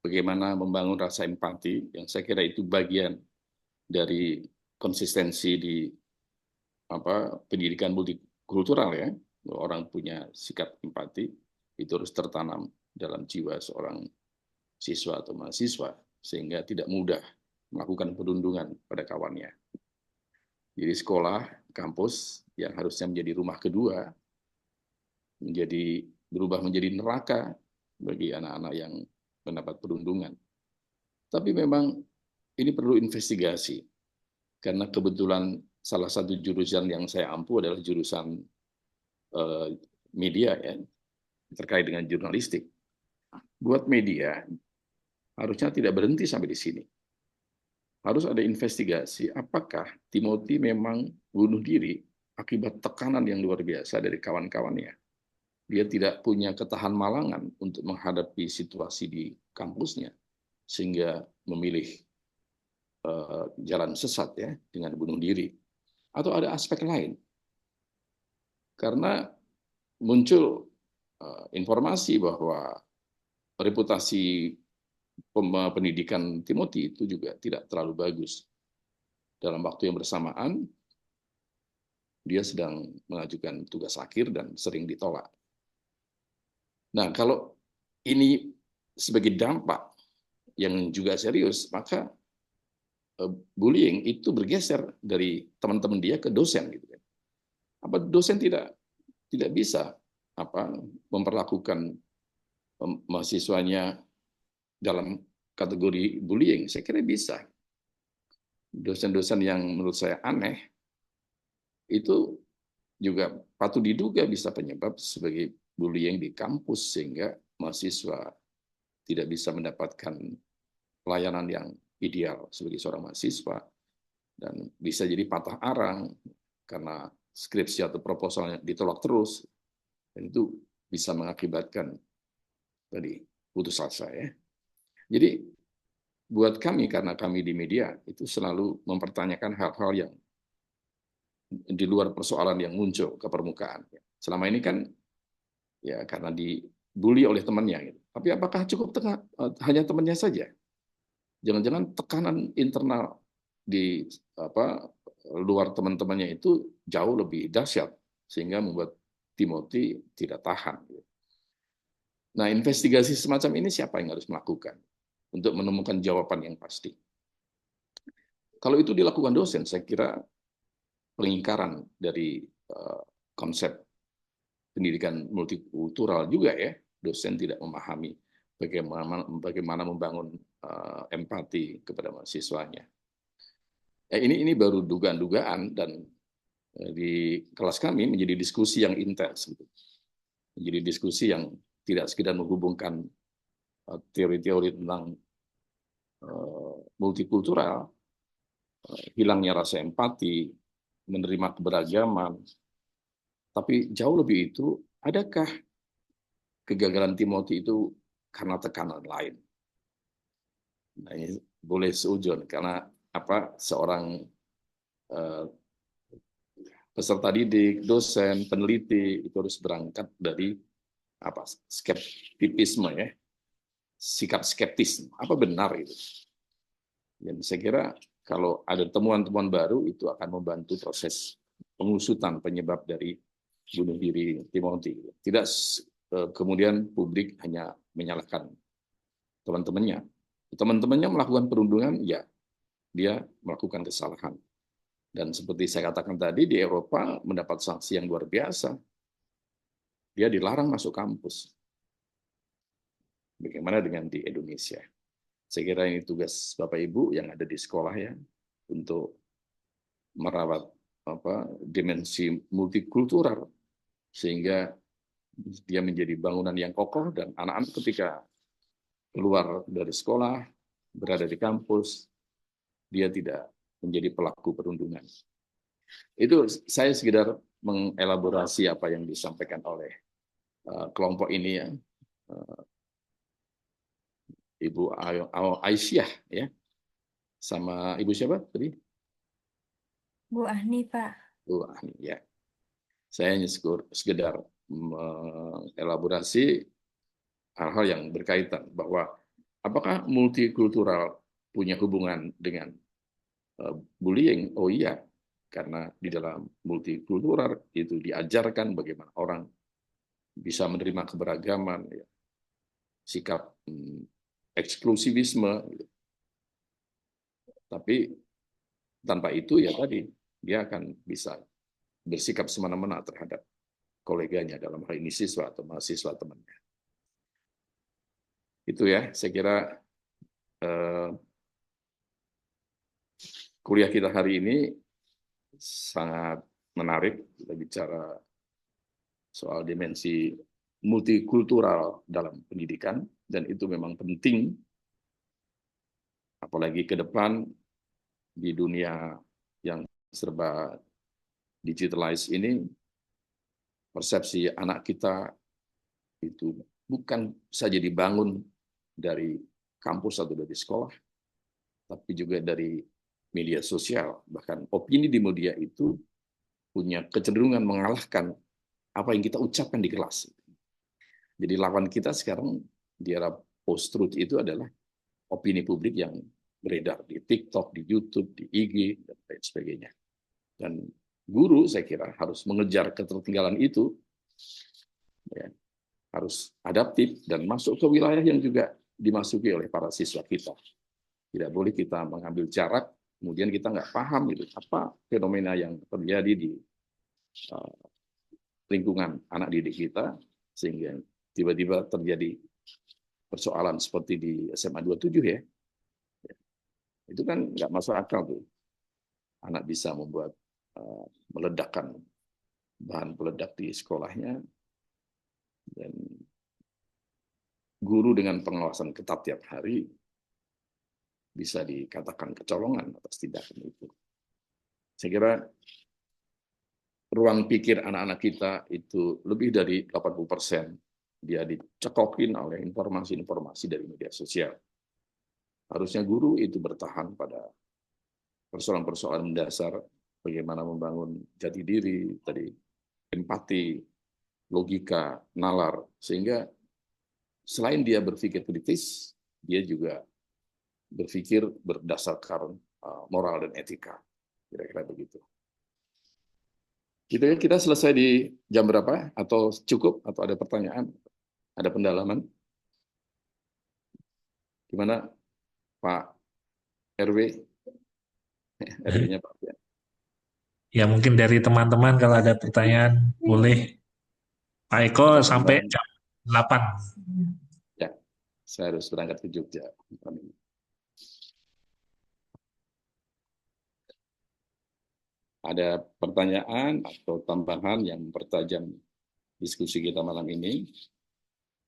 bagaimana membangun rasa empati, yang saya kira itu bagian dari konsistensi di pendidikan multikultural ya. Orang punya sikap empati itu harus tertanam dalam jiwa seorang siswa atau mahasiswa sehingga tidak mudah melakukan perundungan pada kawannya. Jadi sekolah, kampus yang harusnya menjadi rumah kedua berubah menjadi neraka bagi anak-anak yang mendapat perundungan. Tapi memang ini perlu investigasi karena kebetulan salah satu jurusan yang saya ampu adalah jurusan media ya, terkait dengan jurnalistik. Buat media harusnya tidak berhenti sampai di sini. Harus ada investigasi apakah Timothy memang bunuh diri akibat tekanan yang luar biasa dari kawan-kawannya. Dia tidak punya ketahan malangan untuk menghadapi situasi di kampusnya sehingga memilih jalan sesat ya dengan bunuh diri. Atau ada aspek lain. Karena muncul informasi bahwa reputasi pendidikan Timothy itu juga tidak terlalu bagus. Dalam waktu yang bersamaan, dia sedang mengajukan tugas akhir dan sering ditolak. Nah, kalau ini sebagai dampak yang juga serius, maka bullying itu bergeser dari teman-teman dia ke dosen. Gitu. Apa dosen tidak bisa memperlakukan mahasiswanya dalam kategori bullying? Saya kira bisa. Dosen-dosen yang menurut saya aneh itu juga patut diduga bisa penyebab sebagai bullying di kampus sehingga mahasiswa tidak bisa mendapatkan pelayanan yang ideal sebagai seorang mahasiswa dan bisa jadi patah arang karena skripsi atau proposalnya ditolak terus dan itu bisa mengakibatkan tadi putus asa ya. Jadi buat kami karena kami di media itu selalu mempertanyakan hal-hal yang di luar persoalan yang muncul ke permukaan. Selama ini kan ya karena dibully oleh temannya gitu. Tapi apakah cukup hanya temannya saja? Jangan-jangan tekanan internal di luar teman-temannya itu jauh lebih dahsyat sehingga membuat Timothy tidak tahan. Nah, investigasi semacam ini siapa yang harus melakukan untuk menemukan jawaban yang pasti? Kalau itu dilakukan dosen, saya kira pengingkaran dari konsep pendidikan multikultural juga ya. Dosen tidak memahami bagaimana membangun empati kepada mahasiswanya. Ya, ini baru dugaan-dugaan, dan di kelas kami menjadi diskusi yang intens, gitu. Menjadi diskusi yang tidak sekedar menghubungkan teori-teori tentang multikultural, hilangnya rasa empati, menerima keberagaman, tapi jauh lebih itu, adakah kegagalan Timothy itu karena tekanan lain? Nah, ini boleh seujon, karena seorang peserta didik, dosen, peneliti itu harus berangkat dari skeptisisme ya, sikap skeptis. Apa benar itu? Dan saya kira kalau ada temuan-temuan baru itu akan membantu proses pengusutan penyebab dari bunuh diri Timothy. Tidak kemudian publik hanya menyalahkan teman-temannya. Teman-temannya melakukan perundungan, ya dia melakukan kesalahan. Dan seperti saya katakan tadi, di Eropa mendapat sanksi yang luar biasa. Dia dilarang masuk kampus. Bagaimana dengan di Indonesia? Saya kira ini tugas Bapak Ibu yang ada di sekolah ya, untuk merawat dimensi multikultural, sehingga dia menjadi bangunan yang kokoh, dan anak-anak ketika keluar dari sekolah, berada di kampus, dia tidak menjadi pelaku perundungan. Itu saya sekedar mengelaborasi apa yang disampaikan oleh kelompok ini ya. Ibu Aisyah ya, sama Ibu siapa tadi? Bu Ahni, Pak. Bu Ahni ya. Saya hanya sekedar mengelaborasi hal-hal yang berkaitan, bahwa apakah multikultural punya hubungan dengan bullying? Oh iya, karena di dalam multikultural itu diajarkan bagaimana orang bisa menerima keberagaman, ya, sikap eksklusivisme, gitu. Tapi tanpa itu ya tadi dia akan bisa bersikap semena-mena terhadap koleganya, dalam hal ini siswa atau mahasiswa temannya. Itu ya, saya kira kuliah kita hari ini sangat menarik. Kita bicara soal dimensi multikultural dalam pendidikan, dan itu memang penting, apalagi ke depan di dunia yang serba digitalized ini. Persepsi anak kita itu bukan saja dibangun dari kampus atau dari sekolah, tapi juga dari media sosial. Bahkan opini di media itu punya kecenderungan mengalahkan apa yang kita ucapkan di kelas. Jadi lawan kita sekarang di era post-truth itu adalah opini publik yang beredar di TikTok, di YouTube, di IG, dan lain sebagainya. Dan guru saya kira harus mengejar ketertinggalan itu, ya, harus adaptif dan masuk ke wilayah yang juga dimasuki oleh para siswa kita. Tidak boleh kita mengambil jarak, kemudian kita nggak paham gitu, apa fenomena yang terjadi di lingkungan anak didik kita, sehingga tiba-tiba terjadi persoalan seperti di SMA 27 ya. Itu kan nggak masuk akal tuh. Anak bisa membuat meledakkan bahan peledak di sekolahnya, dan guru dengan pengawasan ketat tiap hari bisa dikatakan kecolongan atas tindakan itu. Saya kira ruang pikir anak-anak kita itu lebih dari 80% dia dicekokin oleh informasi-informasi dari media sosial. Harusnya guru itu bertahan pada persoalan-persoalan mendasar, bagaimana membangun jati diri, tadi empati, logika, nalar, sehingga selain dia berpikir kritis, dia juga berpikir berdasarkan moral dan etika. Kira-kira begitu. Gitu ya, kita selesai di jam berapa? Atau cukup? Atau ada pertanyaan? Ada pendalaman? Gimana Pak RW? RW-nya Pak Fian. Ya mungkin dari teman-teman kalau ada pertanyaan boleh. Pak Eko sampai Teman-teman, jam 8. ya, saya harus berangkat ke Jogja. Ada pertanyaan atau tambahan yang mempertajam diskusi kita malam ini?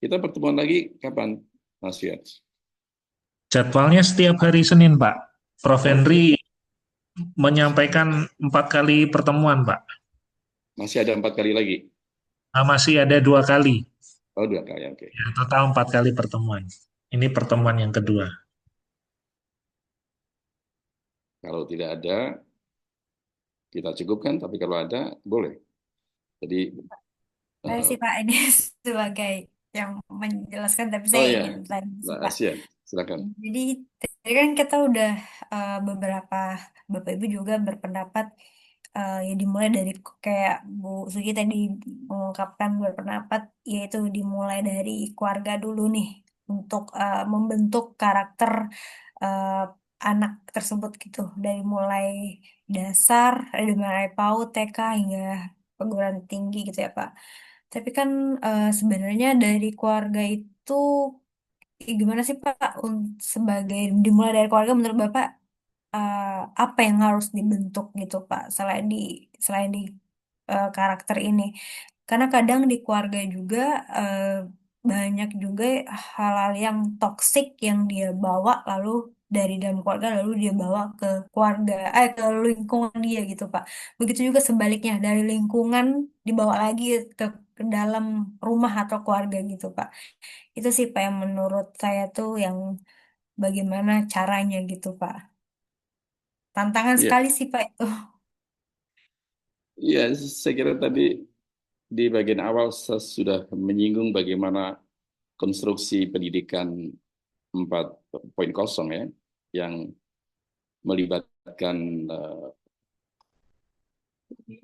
Kita pertemuan lagi kapan, Mas Fian? Jadwalnya setiap hari Senin, Pak. Prof. Henry menyampaikan 4 kali pertemuan, Pak. Masih ada 4 kali lagi? Masih ada 2 kali. Oh, 2 kali, oke. Ya, total 4 kali pertemuan. Ini pertemuan yang kedua. Kalau tidak ada, kita cukupkan, tapi kalau ada, boleh. Jadi, Saya sih Pak ini sebagai yang menjelaskan, tapi oh saya ya, ingin tanya sih Mbak Pak. Asian, silakan. Jadi tadi kan kita udah beberapa Bapak Ibu juga berpendapat ya dimulai dari kayak Bu Suci tadi mengungkapkan berpendapat, yaitu dimulai dari keluarga dulu nih untuk membentuk karakter eh, anak tersebut gitu, dari mulai dasar, dari mulai PAUD, TK hingga perguruan tinggi gitu ya Pak. Tapi kan sebenarnya dari keluarga itu gimana sih Pak sebagai dimulai dari keluarga menurut Bapak eh, apa yang harus dibentuk gitu Pak selain di karakter ini? Karena kadang di keluarga juga eh, banyak juga hal-hal yang toksik yang dia bawa lalu dari dalam keluarga lalu dia bawa ke keluarga ke lingkungan dia gitu Pak. Begitu juga sebaliknya dari lingkungan dibawa lagi ke dalam rumah atau keluarga gitu Pak. Itu sih Pak yang menurut saya tuh yang bagaimana caranya gitu Pak. Tantangan Iya, sekali sih Pak itu. iya, saya kira tadi di bagian awal saya sudah menyinggung bagaimana konstruksi pendidikan 4.0 ya, yang melibatkan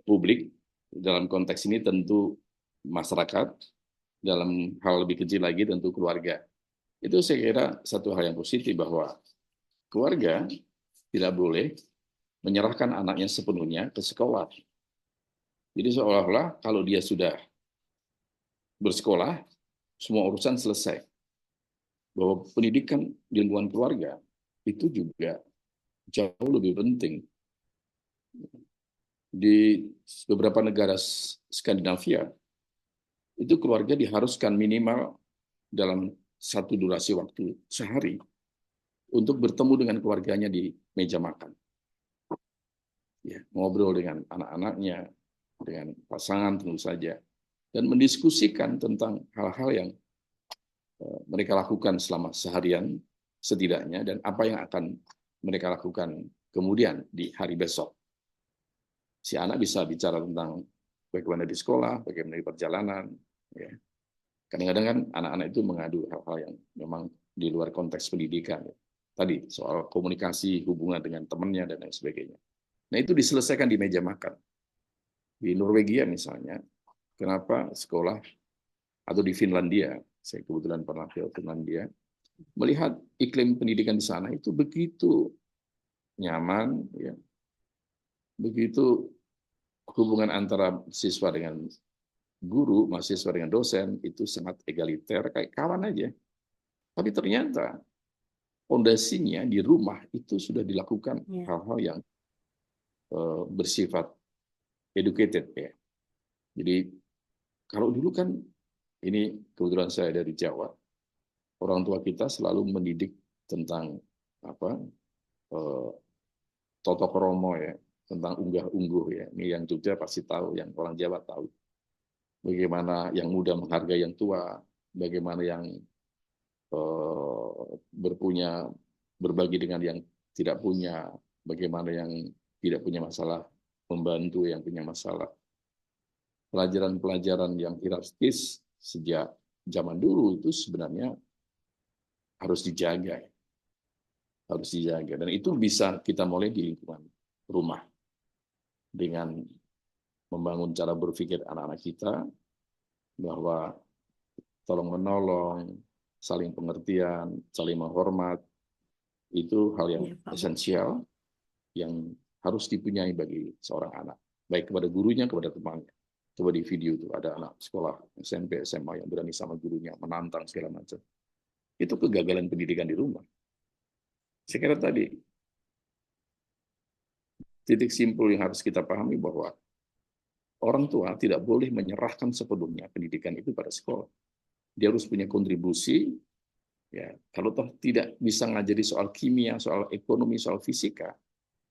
publik, dalam konteks ini tentu masyarakat, dalam hal lebih kecil lagi tentu keluarga. Itu saya kira satu hal yang positif bahwa keluarga tidak boleh menyerahkan anaknya sepenuhnya ke sekolah. Jadi seolah-olah kalau dia sudah bersekolah, semua urusan selesai. Bahwa pendidikan di lingkungan keluarga itu juga jauh lebih penting. Di beberapa negara Skandinavia, itu keluarga diharuskan minimal dalam satu durasi waktu sehari untuk bertemu dengan keluarganya di meja makan. Ya, ngobrol dengan anak-anaknya, dengan pasangan tentu saja, dan mendiskusikan tentang hal-hal yang mereka lakukan selama seharian setidaknya, dan apa yang akan mereka lakukan kemudian di hari besok. Si anak bisa bicara tentang bagaimana di sekolah, bagaimana di perjalanan. Ya. Kadang-kadang kan anak-anak itu mengadu hal-hal yang memang di luar konteks pendidikan. Ya. Tadi soal komunikasi, hubungan dengan temannya, dan lain sebagainya. Nah itu diselesaikan di meja makan. Di Norwegia misalnya, kenapa sekolah, atau di Finlandia, saya kebetulan pernah ke Finlandia, melihat iklim pendidikan di sana itu begitu nyaman, ya, begitu hubungan antara siswa dengan guru, mahasiswa dengan dosen itu sangat egaliter, kayak kawan aja. Tapi ternyata fondasinya di rumah itu sudah dilakukan hal-hal yang bersifat educated ya. Jadi kalau dulu kan, ini kebetulan saya dari Jawa, orang tua kita selalu mendidik tentang apa toto kromo ya, tentang unggah-ungguh ya. Ini yang Jogja pasti tahu, yang orang Jawa tahu. Bagaimana yang muda menghargai yang tua, bagaimana yang berbagi dengan yang tidak punya, bagaimana yang tidak punya masalah membantu yang punya masalah. Pelajaran-pelajaran yang hierarkis sejak zaman dulu itu sebenarnya harus dijaga. Harus dijaga. Dan itu bisa kita mulai di lingkungan rumah. Dengan membangun cara berpikir anak-anak kita, bahwa tolong-menolong, saling pengertian, saling menghormat, itu hal yang esensial, yang harus dipunyai bagi seorang anak, baik kepada gurunya, kepada temannya. Coba di video itu ada anak sekolah SMP, SMA yang berani sama gurunya, menantang segala macam. Itu kegagalan pendidikan di rumah. Saya kira tadi titik simpul yang harus kita pahami bahwa orang tua tidak boleh menyerahkan sepenuhnya pendidikan itu pada sekolah. Dia harus punya kontribusi. Ya, kalau toh tidak bisa ngajari soal kimia, soal ekonomi, soal fisika,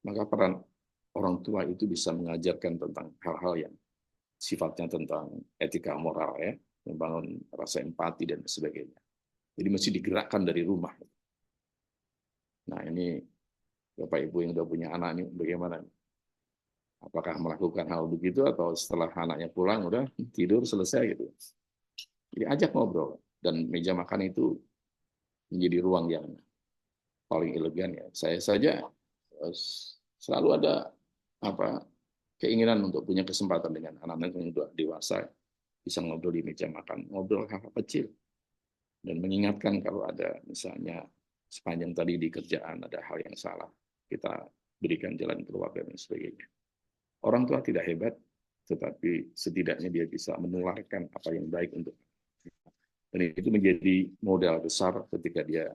maka peran orang tua itu bisa mengajarkan tentang hal-hal yang sifatnya tentang etika moral, ya, membangun rasa empati dan sebagainya. Jadi mesti digerakkan dari rumah. Nah, ini Bapak Ibu yang udah punya anak ini bagaimana? Apakah melakukan hal begitu atau setelah anaknya pulang udah tidur selesai gitu? Jadi ajak ngobrol, dan meja makan itu menjadi ruang yang paling elegan, ya. Saya saja selalu ada keinginan untuk punya kesempatan dengan anak-anak yang sudah dewasa, bisa ngobrol di meja makan, ngobrol hal-hal kecil, dan mengingatkan kalau ada misalnya sepanjang tadi di kerjaan ada hal yang salah, kita berikan jalan keluar dan sebagainya. Orang tua tidak hebat, tetapi setidaknya dia bisa menularkan apa yang baik untuk. Dan itu menjadi modal besar ketika dia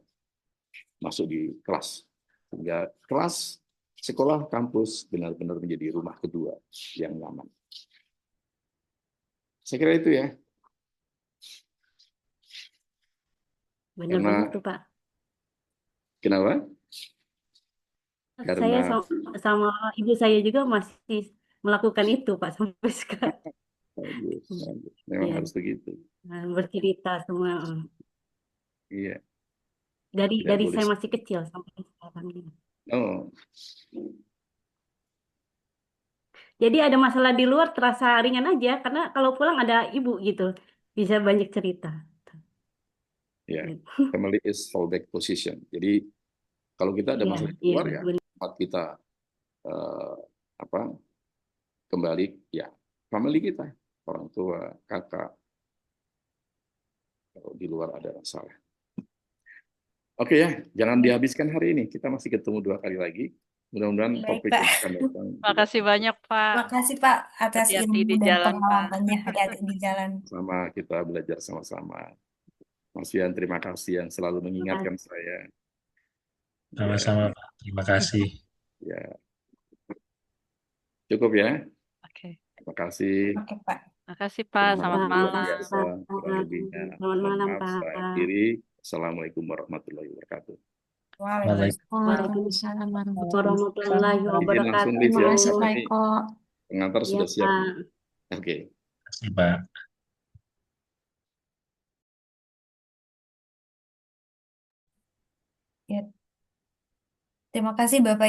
masuk di kelas. Sehingga kelas, sekolah, kampus benar-benar menjadi rumah kedua yang nyaman. Saya kira itu, ya. Benar banget tuh, Pak. Kenapa? Saya Karena sama ibu saya juga masih melakukan itu, Pak, sampai sekarang. memang Iya. harus begitu. Bercerita semua. Iya. Dari Tidak boleh. saya masih kecil sampai sekarang. Oh. Jadi ada masalah di luar terasa ringan aja, karena kalau pulang ada ibu gitu, bisa banyak cerita. Ya, family is fallback position. Jadi kalau kita ada masalah di luar, ya tempat kita kembali, ya family kita, orang tua, kakak. Kalau di luar ada masalah. Oke, ya, jangan dihabiskan hari ini. Kita masih ketemu 2 kali lagi. Mudah-mudahan topik yang akan datang. Makasih banyak, Pak. Makasih Pak atas Hati-hati ilmu di dan jalan, Pak. pengalamannya. Hati-hati di jalan. Sama kita belajar sama-sama. Mas Fian, terima kasih yang selalu mengingatkan saya. Sama-sama, Pak. Terima kasih. Ya. Cukup, ya. Oke. Terima kasih. Oke, Pak. Makasih, Pak. Selamat malam. Biasa, kurang lebihnya. Selamat malam, Maaf, Pak. saya akhiri. Assalamualaikum warahmatullahi wabarakatuh. Waalaikumsalam warahmatullahi Izin langsung live, Terima ya. kasih, Pak Ini Eko. pengantar Iya, sudah siap. Pak. Oke. Terima kasih, Pak. Ya. Terima kasih Bapak